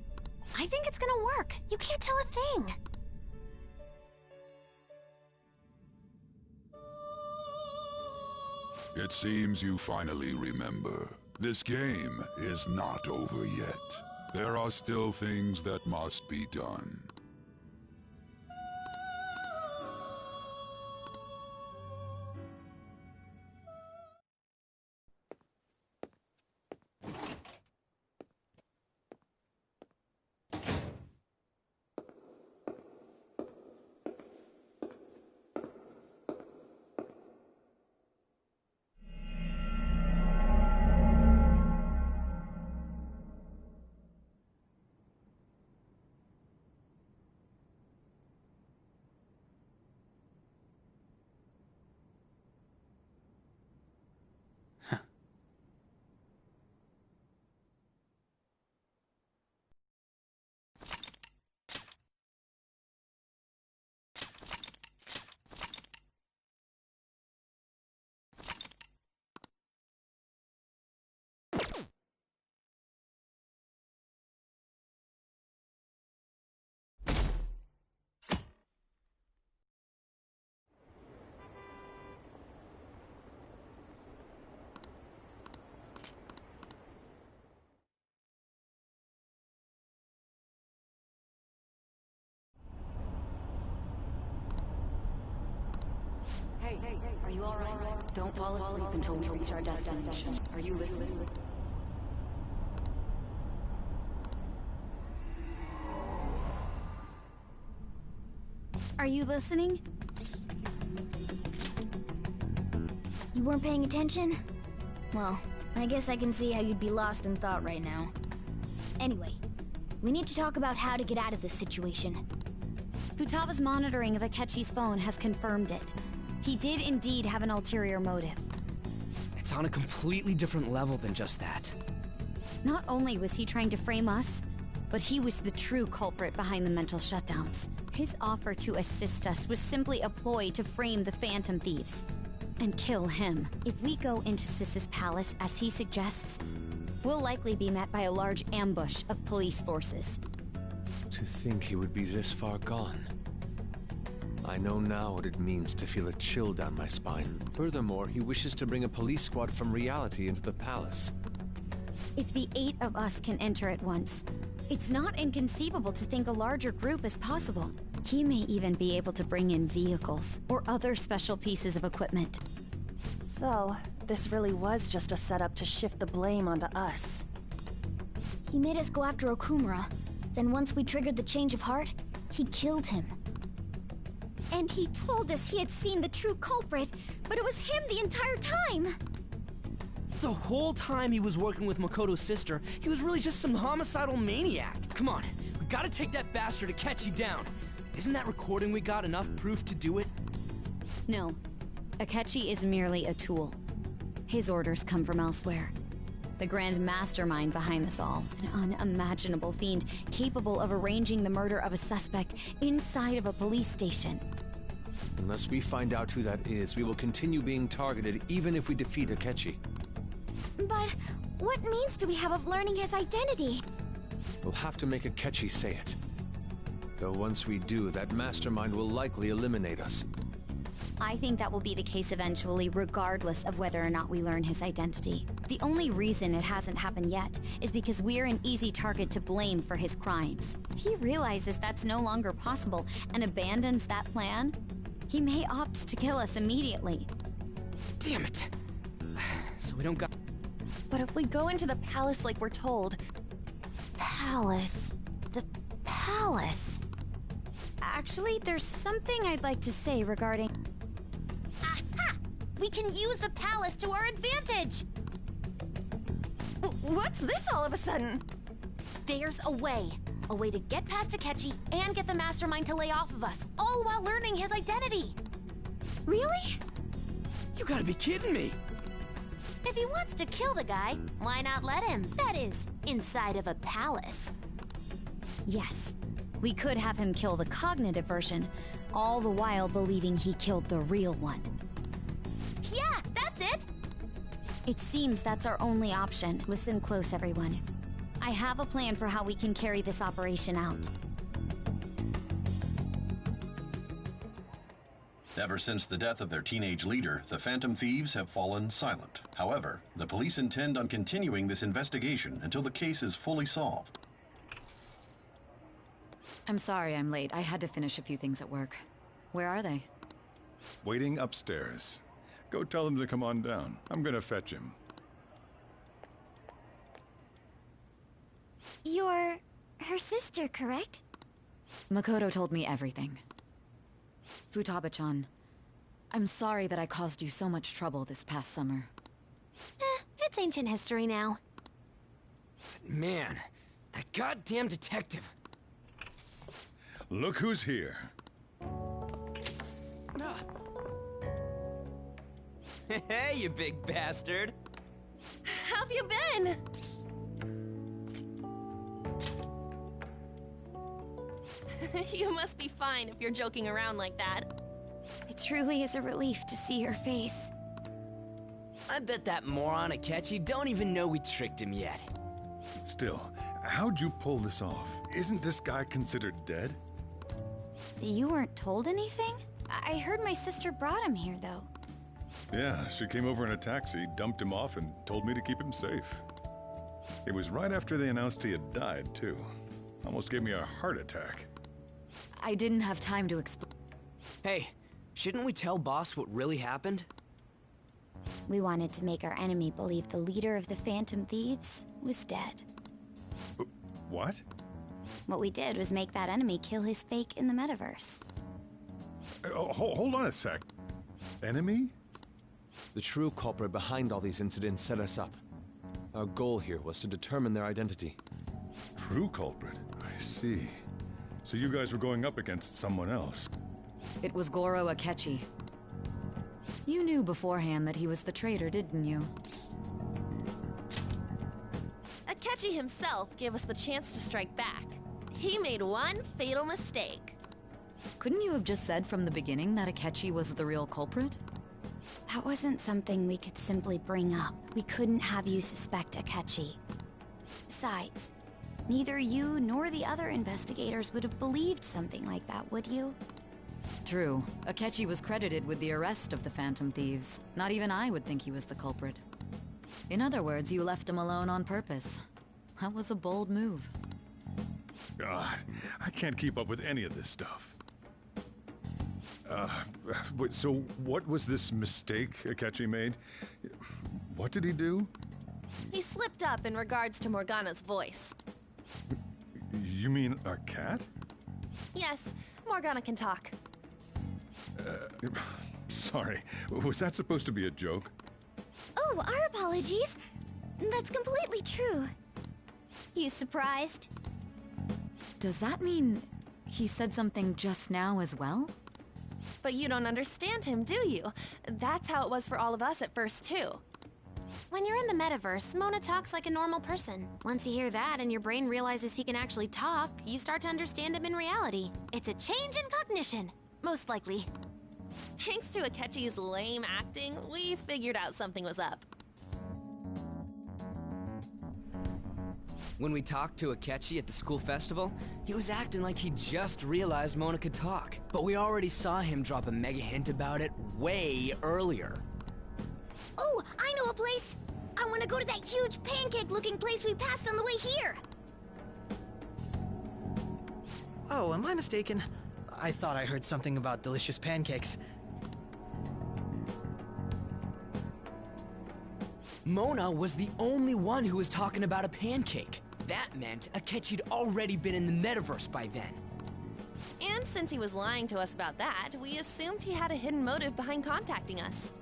I think it's gonna work. You can't tell a thing. It seems you finally remember. This game is not over yet. There are still things that must be done. Hey, are you alright? Don't fall asleep until we reach our destination. Are you listening? Are you listening? You weren't paying attention? Well, I guess I can see how you'd be lost in thought right now. Anyway, we need to talk about how to get out of this situation. Futaga's monitoring of Akechi's phone has confirmed it. He did indeed have an ulterior motive. It's on a completely different level than just that. Not only was he trying to frame us, but he was the true culprit behind the mental shutdowns. His offer to assist us was simply a ploy to frame the Phantom Thieves and kill him. If we go into Sis's palace as he suggests, we'll likely be met by a large ambush of police forces. To think he would be this far gone. I know now what it means to feel a chill down my spine. Furthermore, he wishes to bring a police squad from reality into the palace. If the 8 of us can enter at once, it's not inconceivable to think a larger group is possible. He may even be able to bring in vehicles or other special pieces of equipment. So, this really was just a setup to shift the blame onto us. He made us go after Okumura. Then once we triggered the change of heart, he killed him. And he told us he had seen the true culprit, but it was him the entire time! The whole time he was working with Makoto's sister, he was really just some homicidal maniac. Come on, we gotta take that bastard Akechi down. Isn't that recording we got enough proof to do it? No. Akechi is merely a tool. His orders come from elsewhere. The grand mastermind behind this all, an unimaginable fiend capable of arranging the murder of a suspect inside of a police station. Unless we find out who that is, we will continue being targeted even if we defeat Akechi. But what means do we have of learning his identity? We'll have to make Akechi say it. Though once we do, that mastermind will likely eliminate us. I think that will be the case eventually, regardless of whether or not we learn his identity. The only reason it hasn't happened yet is because we're an easy target to blame for his crimes. If he realizes that's no longer possible and abandons that plan, he may opt to kill us immediately. Damn it! So we don't got... But if we go into the palace like we're told... Palace... The palace... Actually, there's something I'd like to say regarding... Aha! We can use the palace to our advantage! What's this all of a sudden? There's a way. A way to get past Akechi and get the mastermind to lay off of us, all while learning his identity. Really? You gotta be kidding me! If he wants to kill the guy, why not let him? That is, inside of a palace. Yes. We could have him kill the cognitive version, all the while believing he killed the real one. Yeah, that's it! It seems that's our only option. Listen close, everyone. I have a plan for how we can carry this operation out. Ever since the death of their teenage leader, the Phantom Thieves have fallen silent. However, the police intend on continuing this investigation until the case is fully solved. I'm sorry I'm late. I had to finish a few things at work. Where are they? Waiting upstairs. Go tell them to come on down. I'm gonna fetch him. You're... her sister, correct? Makoto told me everything. Futaba-chan, I'm sorry that I caused you so much trouble this past summer. It's ancient history now. Man, that goddamn detective. Look who's here. Hey, you big bastard. How have you been? You must be fine if you're joking around like that. It truly is a relief to see your face. I bet that moron Akechi don't even know we tricked him yet. Still, how'd you pull this off? Isn't this guy considered dead? You weren't told anything? I heard my sister brought him here, though. Yeah, she came over in a taxi, dumped him off, and told me to keep him safe. It was right after they announced he had died, too. Almost gave me a heart attack. I didn't have time to explain. Hey, shouldn't we tell Boss what really happened? We wanted to make our enemy believe the leader of the Phantom Thieves was dead. What? What we did was make that enemy kill his fake in the metaverse. Hold on a sec. Enemy? The true culprit behind all these incidents set us up. Our goal here was to determine their identity. True culprit? I see. So you guys were going up against someone else? It was Goro Akechi. You knew beforehand that he was the traitor, didn't you? Akechi himself gave us the chance to strike back. He made one fatal mistake. Couldn't you have just said from the beginning that Akechi was the real culprit? That wasn't something we could simply bring up. We couldn't have you suspect Akechi. Besides, neither you nor the other investigators would have believed something like that, would you? True. Akechi was credited with the arrest of the Phantom Thieves. Not even I would think he was the culprit. In other words, you left him alone on purpose. That was a bold move. God, I can't keep up with any of this stuff. So what was this mistake Akechi made? What did he do? He slipped up in regards to Morgana's voice. You mean a cat? Yes, Morgana can talk. Sorry, was that supposed to be a joke? Oh, our apologies. That's completely true. You surprised? Does that mean he said something just now as well? But you don't understand him, do you? That's how it was for all of us at first, too. When you're in the metaverse, Mona talks like a normal person. Once you hear that and your brain realizes he can actually talk, you start to understand him in reality. It's a change in cognition, most likely. Thanks to Akechi's lame acting, we figured out something was up. When we talked to Akechi at the school festival, he was acting like he just realized Mona could talk. But we already saw him drop a mega hint about it way earlier. Oh, I know a place! I want to go to that huge pancake-looking place we passed on the way here! Oh, am I mistaken? I thought I heard something about delicious pancakes. Mona was the only one who was talking about a pancake. That meant Akechi'd already been in the metaverse by then. And since he was lying to us about that, we assumed he had a hidden motive behind contacting us.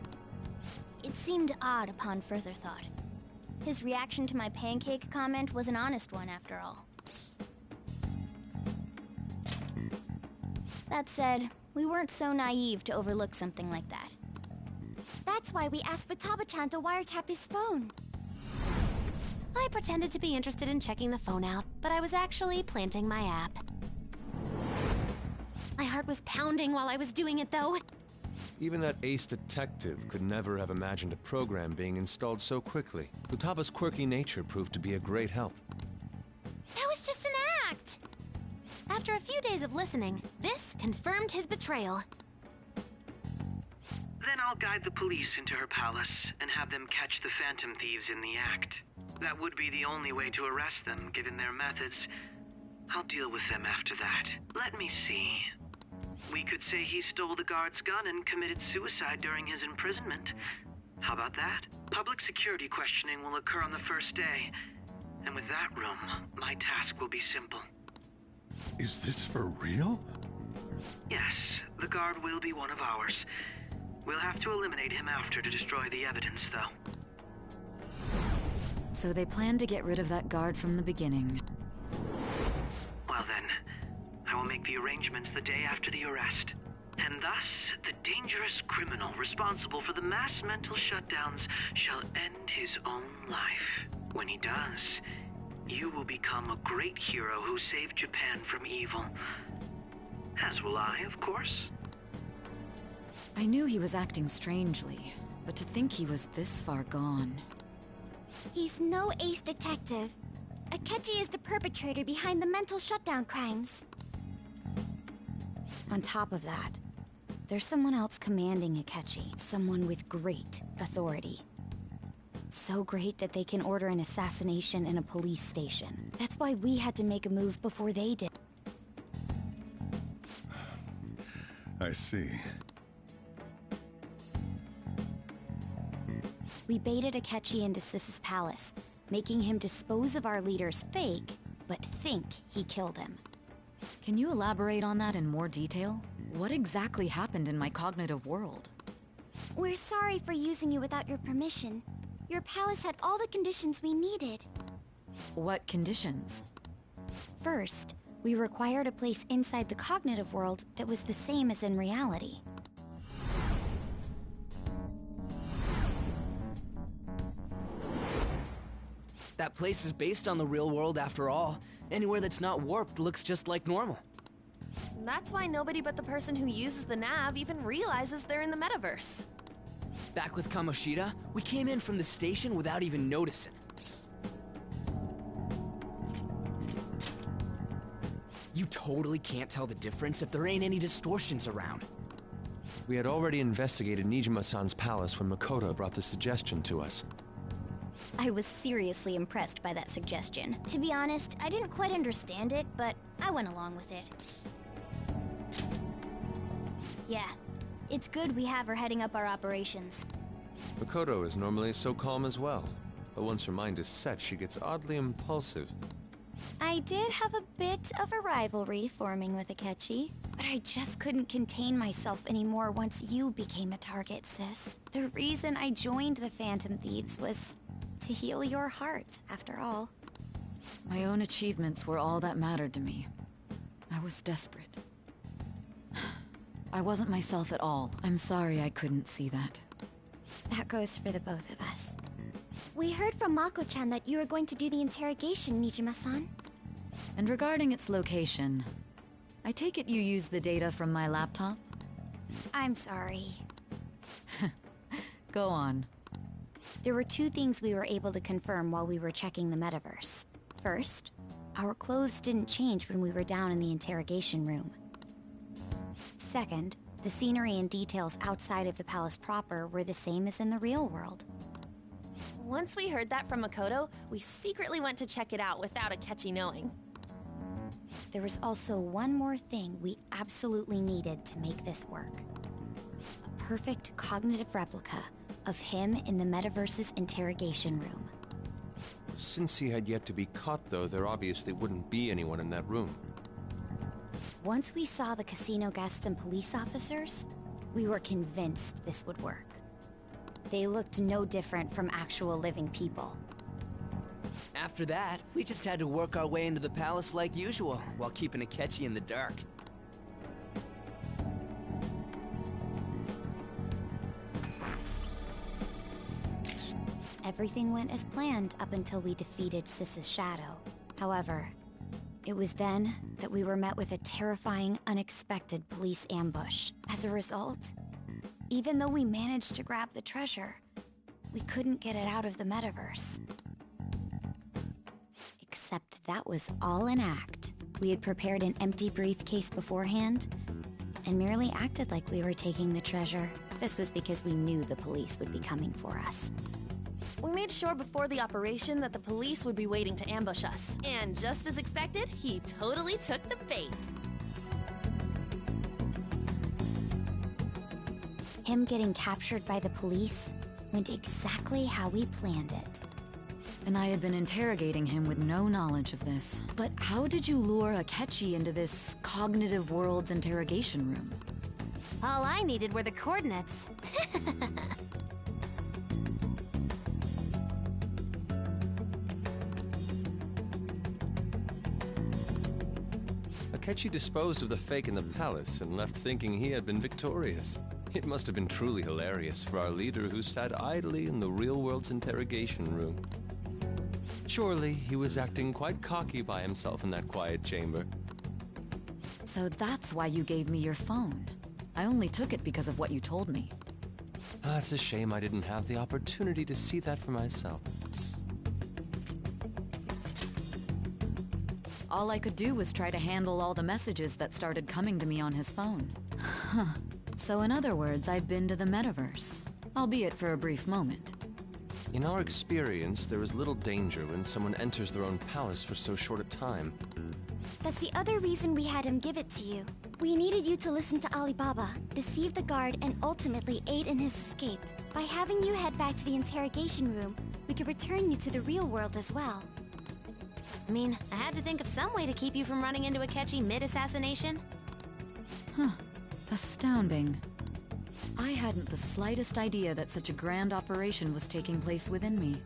It seemed odd upon further thought. His reaction to my pancake comment was an honest one, after all. That said, we weren't so naive to overlook something like that. That's why we asked Futaba-chan to wiretap his phone. I pretended to be interested in checking the phone out, but I was actually planting my app. My heart was pounding while I was doing it, though. Even that ace detective could never have imagined a program being installed so quickly. Futaba's quirky nature proved to be a great help. That was just an act! After a few days of listening, this confirmed his betrayal. Then I'll guide the police into her palace and have them catch the Phantom Thieves in the act. That would be the only way to arrest them, given their methods. I'll deal with them after that. Let me see. We could say he stole the guard's gun and committed suicide during his imprisonment. How about that? Public security questioning will occur on the first day. And with that room, my task will be simple. Is this for real? Yes, the guard will be one of ours. We'll have to eliminate him after to destroy the evidence, though. So they planned to get rid of that guard from the beginning. Well then, I will make the arrangements the day after the arrest. And thus, the dangerous criminal responsible for the mass mental shutdowns shall end his own life. When he does, you will become a great hero who saved Japan from evil. As will I, of course. I knew he was acting strangely, but to think he was this far gone. He's no ace detective. Akechi is the perpetrator behind the mental shutdown crimes. On top of that, there's someone else commanding Akechi. Someone with great authority. So great that they can order an assassination in a police station. That's why we had to make a move before they did. I see. We baited Akechi into Sis's palace, making him dispose of our leader's fake, but think he killed him. Can you elaborate on that in more detail? What exactly happened in my cognitive world? We're sorry for using you without your permission. Your palace had all the conditions we needed. What conditions? First, we required a place inside the cognitive world that was the same as in reality. That place is based on the real world after all. Anywhere that's not warped looks just like normal. That's why nobody but the person who uses the nav even realizes they're in the metaverse. Back with Kamoshida, we came in from the station without even noticing. You totally can't tell the difference if there ain't any distortions around. We had already investigated Nijima-san's palace when Makoto brought the suggestion to us. I was seriously impressed by that suggestion. To be honest, I didn't quite understand it, but I went along with it. Yeah, it's good we have her heading up our operations. Makoto is normally so calm as well, but once her mind is set, she gets oddly impulsive. I did have a bit of a rivalry forming with Akechi, but I just couldn't contain myself anymore once you became a target, sis. The reason I joined the Phantom Thieves was to heal your heart, after all. My own achievements were all that mattered to me. I was desperate. I wasn't myself at all. I'm sorry I couldn't see that. That goes for the both of us. We heard from Mako-chan that you were going to do the interrogation, Nijima-san. And regarding its location, I take it you used the data from my laptop? I'm sorry. Go on. There were two things we were able to confirm while we were checking the metaverse. First, our clothes didn't change when we were down in the interrogation room. Second, the scenery and details outside of the palace proper were the same as in the real world. Once we heard that from Makoto, we secretly went to check it out without Akechi knowing. There was also one more thing we absolutely needed to make this work. A perfect cognitive replica of him in the metaverse's interrogation room. Since he had yet to be caught, though, there obviously wouldn't be anyone in that room. Once we saw the casino guests and police officers, we were convinced this would work. They looked no different from actual living people. After that, we just had to work our way into the palace like usual, while keeping Akechi in the dark. Everything went as planned up until we defeated Sis's shadow. However, it was then that we were met with a terrifying, unexpected police ambush. As a result, even though we managed to grab the treasure, we couldn't get it out of the metaverse. Except that was all an act. We had prepared an empty briefcase beforehand, and merely acted like we were taking the treasure. This was because we knew the police would be coming for us. We made sure before the operation that the police would be waiting to ambush us. And just as expected, he totally took the bait. Him getting captured by the police went exactly how we planned it. And I had been interrogating him with no knowledge of this. But how did you lure Akechi into this cognitive world's interrogation room? All I needed were the coordinates. Akechi disposed of the fake in the palace and left thinking he had been victorious. It must have been truly hilarious for our leader who sat idly in the real world's interrogation room. Surely he was acting quite cocky by himself in that quiet chamber. So that's why you gave me your phone. I only took it because of what you told me. It's a shame I didn't have the opportunity to see that for myself. All I could do was try to handle all the messages that started coming to me on his phone. Huh. So in other words, I've been to the metaverse, albeit for a brief moment. In our experience, there is little danger when someone enters their own palace for so short a time. That's the other reason we had him give it to you. We needed you to listen to Alibaba, deceive the guard, and ultimately aid in his escape. By having you head back to the interrogation room, we could return you to the real world as well. I mean, I had to think of some way to keep you from running into Akechi mid-assassination. Huh. Astounding. I hadn't the slightest idea that such a grand operation was taking place within me.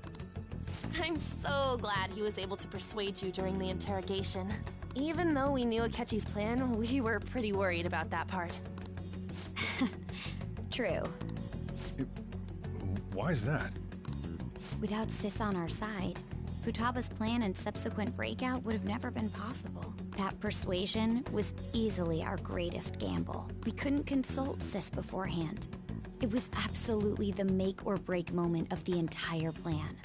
I'm so glad he was able to persuade you during the interrogation. Even though we knew Akechi's plan, we were pretty worried about that part. True. Why is that? Without Sis on our side, Futaba's plan and subsequent breakout would have never been possible. That persuasion was easily our greatest gamble. We couldn't consult Sis beforehand. It was absolutely the make or break moment of the entire plan.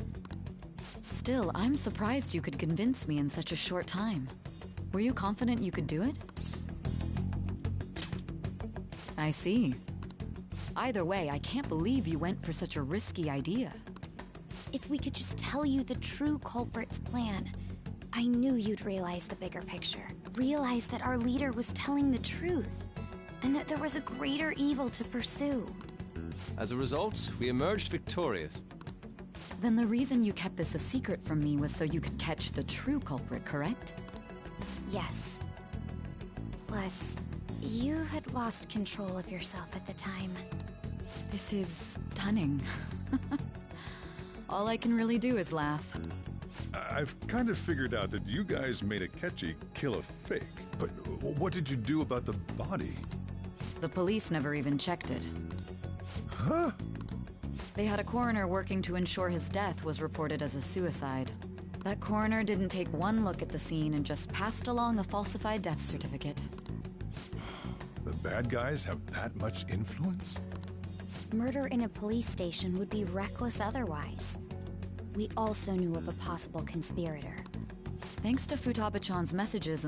Still, I'm surprised you could convince me in such a short time. Were you confident you could do it? I see. Either way, I can't believe you went for such a risky idea. If we could just tell you the true culprit's plan, I knew you'd realize the bigger picture. Realize that our leader was telling the truth, and that there was a greater evil to pursue. As a result, we emerged victorious. Then the reason you kept this a secret from me was so you could catch the true culprit, correct? Yes. Plus, you had lost control of yourself at the time. This is stunning. All I can really do is laugh. I've kind of figured out that you guys made Akechi kill a fake. But what did you do about the body? The police never even checked it. Huh? They had a coroner working to ensure his death was reported as a suicide. That coroner didn't take one look at the scene and just passed along a falsified death certificate. The bad guys have that much influence? Murder in a police station would be reckless otherwise. We also knew of a possible conspirator. Thanks to Futaba-chan's messages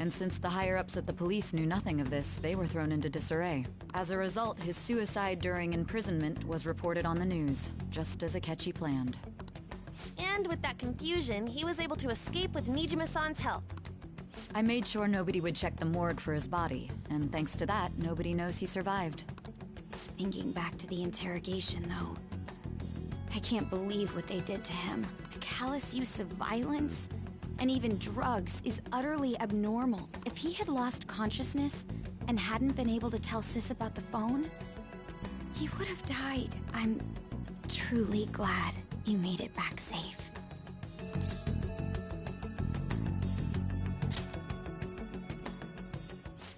and since the higher-ups at the police knew nothing of this, they were thrown into disarray. As a result, his suicide during imprisonment was reported on the news, just as Akechi planned. And with that confusion, he was able to escape with Nijima-san's help. I made sure nobody would check the morgue for his body, and thanks to that, nobody knows he survived. Thinking back to the interrogation, though, I can't believe what they did to him. The callous use of violence and even drugs is utterly abnormal. If he had lost consciousness and hadn't been able to tell Sis about the phone, he would have died. I'm truly glad you made it back safe.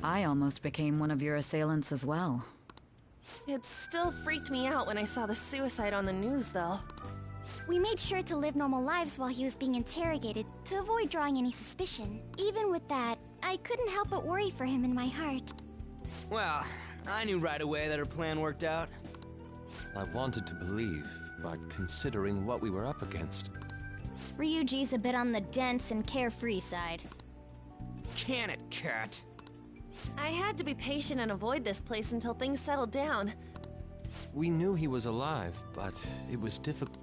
I almost became one of your assailants as well. It still freaked me out when I saw the suicide on the news, though. We made sure to live normal lives while he was being interrogated to avoid drawing any suspicion. Even with that, I couldn't help but worry for him in my heart. Well, I knew right away that her plan worked out. I wanted to believe, but considering what we were up against... Ryuji's a bit on the dense and carefree side. Can it, Cat? I had to be patient and avoid this place until things settled down. We knew he was alive, but it was difficult.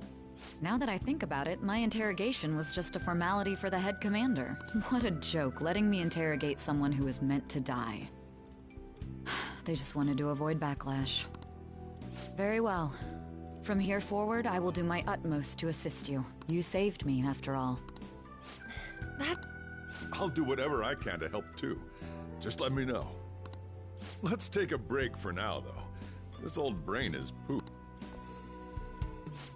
Now that I think about it, my interrogation was just a formality for the head commander. What a joke, letting me interrogate someone who was meant to die. They just wanted to avoid backlash. Very well. From here forward, I will do my utmost to assist you. You saved me, after all. I'll do whatever I can to help too. Just let me know. Let's take a break for now, though. This old brain is poop.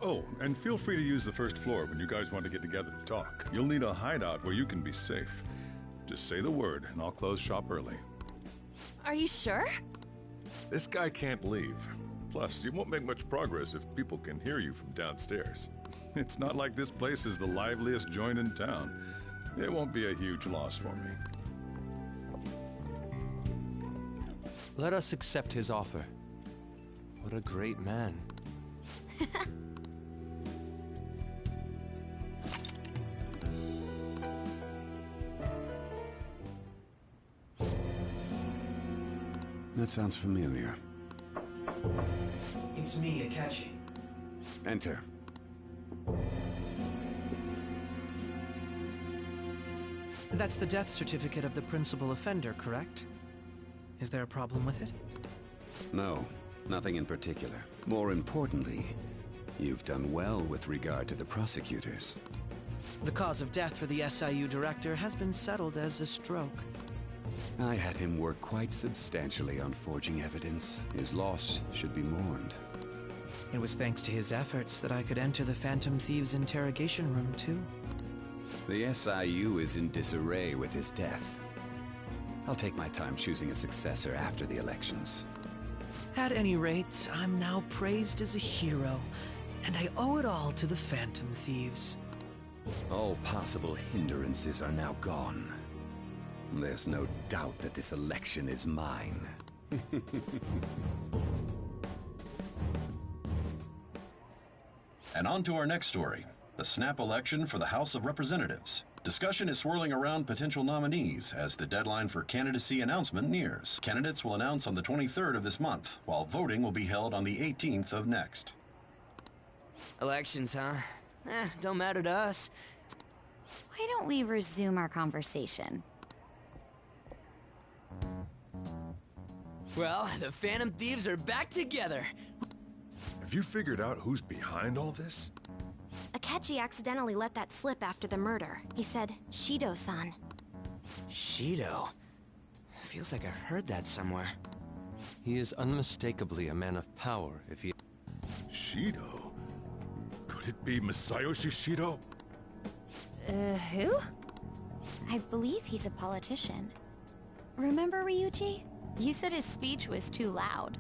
Oh, and feel free to use the first floor when you guys want to get together to talk. You'll need a hideout where you can be safe. Just say the word, and I'll close shop early. Are you sure? This guy can't leave. Plus, you won't make much progress if people can hear you from downstairs. It's not like this place is the liveliest joint in town. It won't be a huge loss for me. Let us accept his offer. What a great man. That sounds familiar. It's me, Akechi. Enter. That's the death certificate of the principal offender, correct? Is there a problem with it? No, nothing in particular. More importantly, you've done well with regard to the prosecutors. The cause of death for the SIU director has been settled as a stroke. I had him work quite substantially on forging evidence. His loss should be mourned. It was thanks to his efforts that I could enter the Phantom Thieves' interrogation room, too. The SIU is in disarray with his death. I'll take my time choosing a successor after the elections. At any rate, I'm now praised as a hero, and I owe it all to the Phantom Thieves. All possible hindrances are now gone. There's no doubt that this election is mine. And on to our next story, the snap election for the House of Representatives. Discussion is swirling around potential nominees as the deadline for candidacy announcement nears. Candidates will announce on the 23rd of this month, while voting will be held on the 18th of next. Elections, huh? Don't matter to us. Why don't we resume our conversation? Well, the Phantom Thieves are back together. Have you figured out who's behind all this? Akechi accidentally let that slip after the murder. He said, Shido-san. Shido? Feels like I've heard that somewhere. He is unmistakably a man of power if he... Shido? Could it be Masayoshi Shido? Who? I believe he's a politician. Remember, Ryuji? You said his speech was too loud.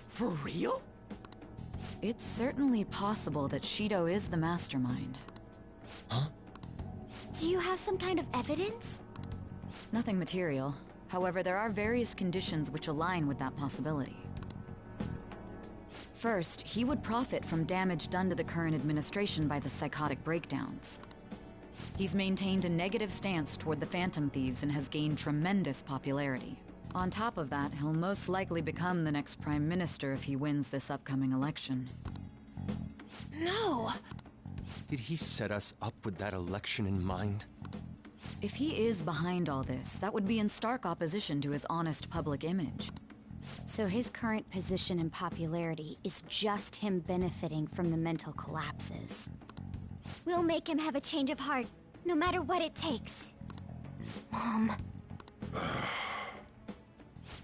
For real? It's certainly possible that Shido is the mastermind. Huh? Do you have some kind of evidence? Nothing material. However, there are various conditions which align with that possibility. First, he would profit from damage done to the current administration by the psychotic breakdowns. He's maintained a negative stance toward the Phantom Thieves and has gained tremendous popularity. On top of that, he'll most likely become the next Prime Minister if he wins this upcoming election. No! Did he set us up with that election in mind? If he is behind all this, that would be in stark opposition to his honest public image. So his current position and popularity is just him benefiting from the mental collapses. We'll make him have a change of heart, no matter what it takes. Mom.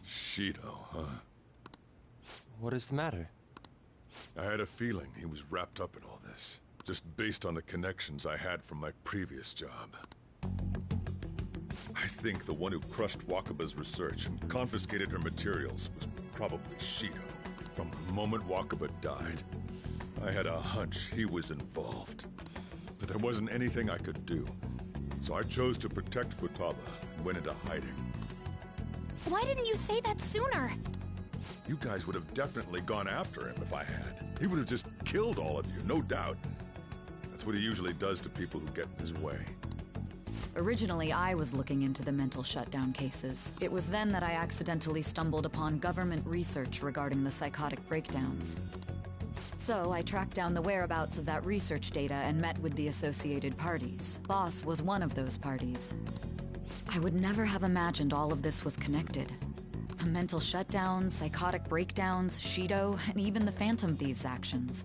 Shido, huh? What is the matter? I had a feeling he was wrapped up in all this, just based on the connections I had from my previous job. I think the one who crushed Wakaba's research and confiscated her materials was probably Shido. From the moment Wakaba died, I had a hunch he was involved. But there wasn't anything I could do, so I chose to protect Futaba and went into hiding. Why didn't you say that sooner? You guys would have definitely gone after him if I had. He would have just killed all of you, no doubt. That's what he usually does to people who get in his way. Originally, I was looking into the mental shutdown cases. It was then that I accidentally stumbled upon government research regarding the psychotic breakdowns. So I tracked down the whereabouts of that research data and met with the associated parties. Boss was one of those parties. I would never have imagined all of this was connected. The mental shutdowns, psychotic breakdowns, Shido, and even the Phantom Thieves' actions.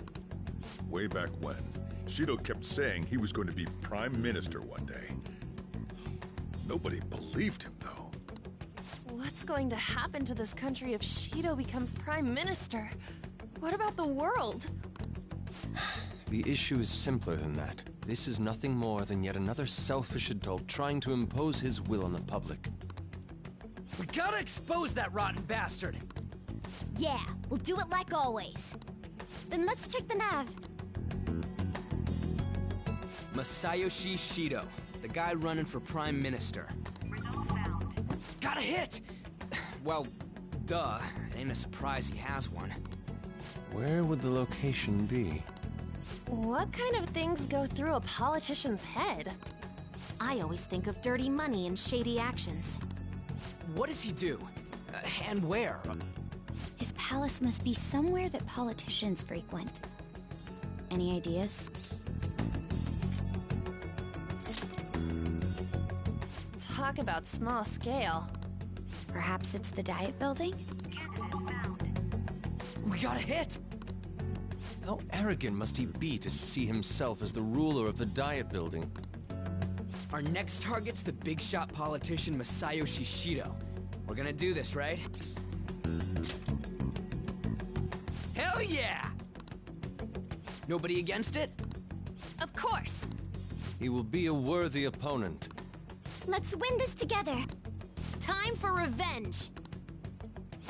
Way back when, Shido kept saying he was going to be Prime Minister one day. Nobody believed him, though. What's going to happen to this country if Shido becomes Prime Minister? What about the world? The issue is simpler than that. This is nothing more than yet another selfish adult trying to impose his will on the public. We gotta expose that rotten bastard! Yeah, we'll do it like always. Then let's check the nav. Masayoshi Shido, the guy running for Prime Minister. Got a hit! Well, duh. Ain't a surprise he has one. Where would the location be? What kind of things go through a politician's head? I always think of dirty money and shady actions. What does he do? And where? His palace must be somewhere that politicians frequent. Any ideas? Talk about small scale. Perhaps it's the Diet Building? We got a hit! How arrogant must he be to see himself as the ruler of the Diet Building? Our next target's the big shot politician Masayoshi Shido. We're gonna do this, right? Hell yeah! Nobody against it? Of course! He will be a worthy opponent. Let's win this together. Time for revenge!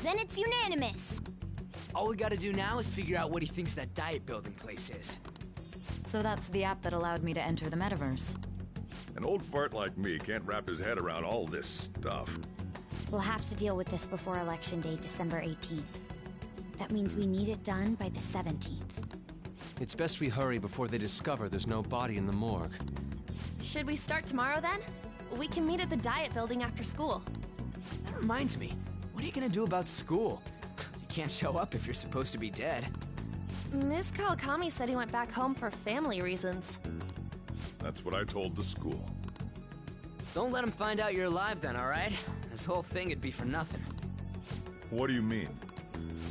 Then it's unanimous. All we gotta do now is figure out what he thinks that Diet Building place is. So that's the app that allowed me to enter the metaverse. An old fart like me can't wrap his head around all this stuff. We'll have to deal with this before Election Day, December 18th. That means we need it done by the 17th. It's best we hurry before they discover there's no body in the morgue. Should we start tomorrow then? We can meet at the Diet Building after school. That reminds me, what are you gonna do about school? You can't show up if you're supposed to be dead. Miss Kawakami said he went back home for family reasons. That's what I told the school. Don't let him find out you're alive then, alright? This whole thing would be for nothing. What do you mean?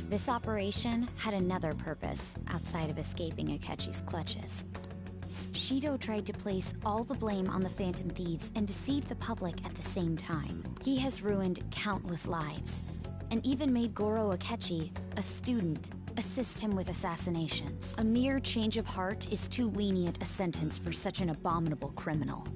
This operation had another purpose outside of escaping Akechi's clutches. Shido tried to place all the blame on the Phantom Thieves and deceive the public at the same time. He has ruined countless lives, and even made Goro Akechi, a student, assist him with assassinations. A mere change of heart is too lenient a sentence for such an abominable criminal.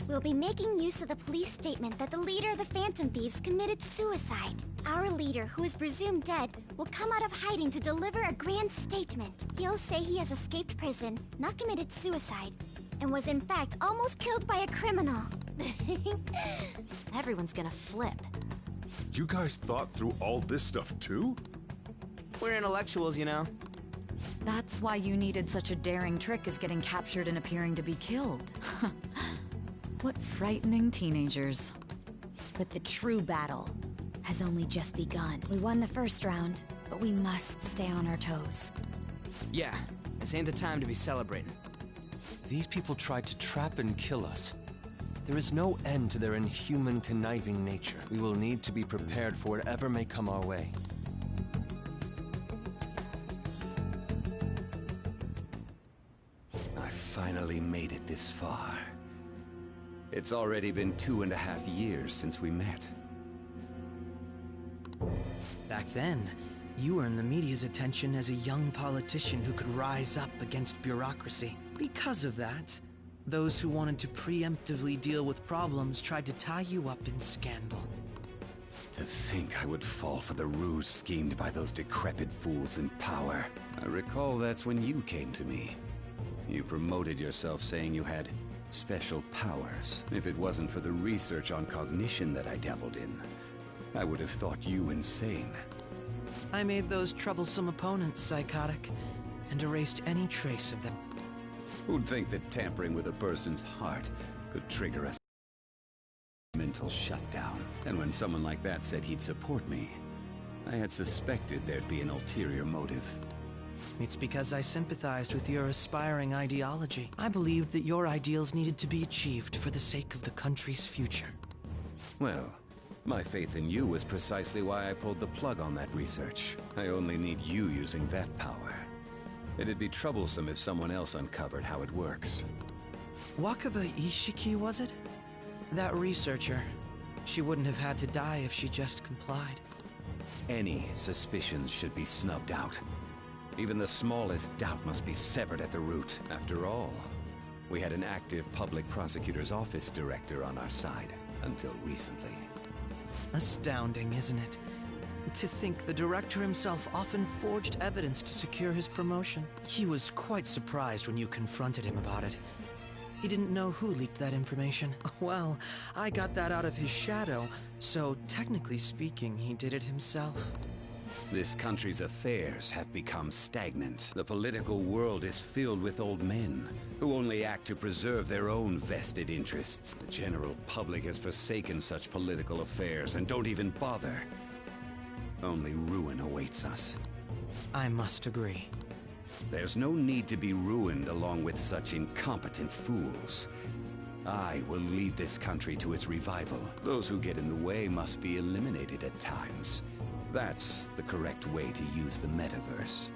We'll be making use of the police statement that the leader of the Phantom Thieves committed suicide. Our leader, who is presumed dead, will come out of hiding to deliver a grand statement. He'll say he has escaped prison, not committed suicide, and was in fact almost killed by a criminal. Everyone's gonna flip. You guys thought through all this stuff too? We're intellectuals, you know. That's why you needed such a daring trick as getting captured and appearing to be killed. What frightening teenagers. But the true battle has only just begun. We won the first round, but we must stay on our toes. Yeah, this ain't the time to be celebrating. These people tried to trap and kill us. There is no end to their inhuman, conniving nature. We will need to be prepared for whatever may come our way. I finally made it this far. It's already been 2.5 years since we met. Back then, you earned the media's attention as a young politician who could rise up against bureaucracy. Because of that, those who wanted to preemptively deal with problems tried to tie you up in scandal. To think I would fall for the ruse schemed by those decrepit fools in power. I recall that's when you came to me. You promoted yourself saying you had special powers. If it wasn't for the research on cognition that I dabbled in, I would have thought you insane. I made those troublesome opponents psychotic, and erased any trace of them. Who'd think that tampering with a person's heart could trigger a mental shutdown? And when someone like that said he'd support me, I had suspected there'd be an ulterior motive. It's because I sympathized with your aspiring ideology. I believed that your ideals needed to be achieved for the sake of the country's future. Well, my faith in you was precisely why I pulled the plug on that research. I only need you using that power. It'd be troublesome if someone else uncovered how it works. Wakaba Ishiki, was it? That researcher. She wouldn't have had to die if she just complied. Any suspicions should be snubbed out. Even the smallest doubt must be severed at the root. After all, we had an active public prosecutor's office director on our side, until recently. Astounding, isn't it? To think the director himself often forged evidence to secure his promotion. He was quite surprised when you confronted him about it. He didn't know who leaked that information. Well, I got that out of his shadow, so technically speaking, he did it himself. This country's affairs have become stagnant. The political world is filled with old men who only act to preserve their own vested interests. The general public has forsaken such political affairs and don't even bother. Only ruin awaits us. I must agree. There's no need to be ruined along with such incompetent fools. I will lead this country to its revival. Those who get in the way must be eliminated at times. That's the correct way to use the metaverse.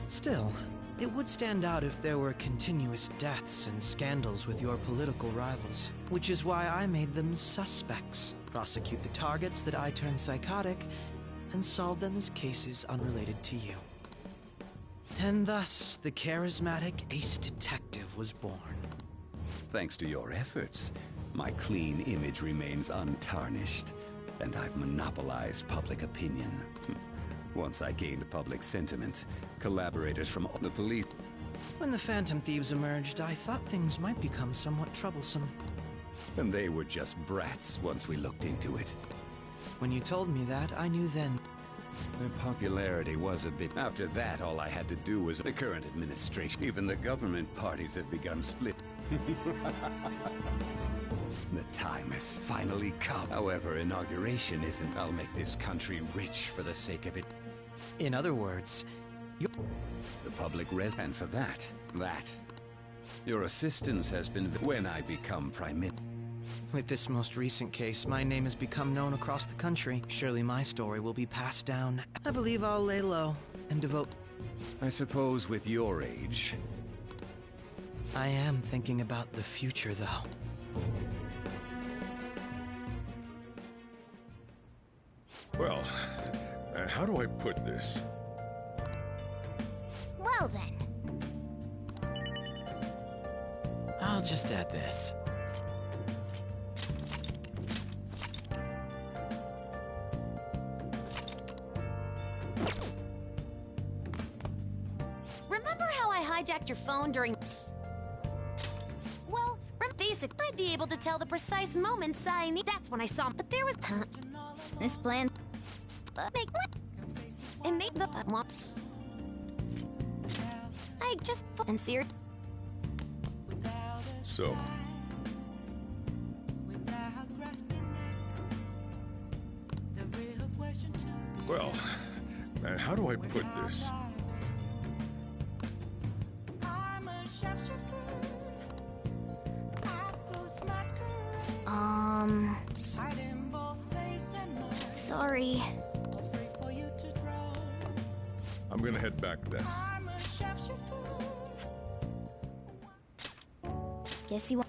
Still, it would stand out if there were continuous deaths and scandals with your political rivals, which is why I made them suspects. Prosecute the targets that I turn psychotic, and solve them as cases unrelated to you. And thus, the charismatic ace detective was born. Thanks to your efforts, my clean image remains untarnished, and I've monopolized public opinion. Once I gained public sentiment, collaborators from the police... When the Phantom Thieves emerged, I thought things might become somewhat troublesome. And they were just brats once we looked into it. When you told me that, I knew then. Their popularity was a bit... After that, all I had to do was the current administration. Even the government parties have begun split. The time has finally come. However, inauguration isn't... I'll make this country rich for the sake of it. In other words, the public and for that, your assistance has been... When I become Prime Minister... With this most recent case, my name has become known across the country. Surely my story will be passed down. I believe I'll lay low and devote... I suppose with your age... I am thinking about the future, though. Well, how do I put this? Well then. I'll just add this. Remember how I hijacked your phone during... Well, basically, I'd be able to tell the precise moments I need. That's when I saw him. But there was... This plan... Make... It made the... I just... And seared... So... Well, how do I put this? Sorry. I'm gonna head back then. Guess you want...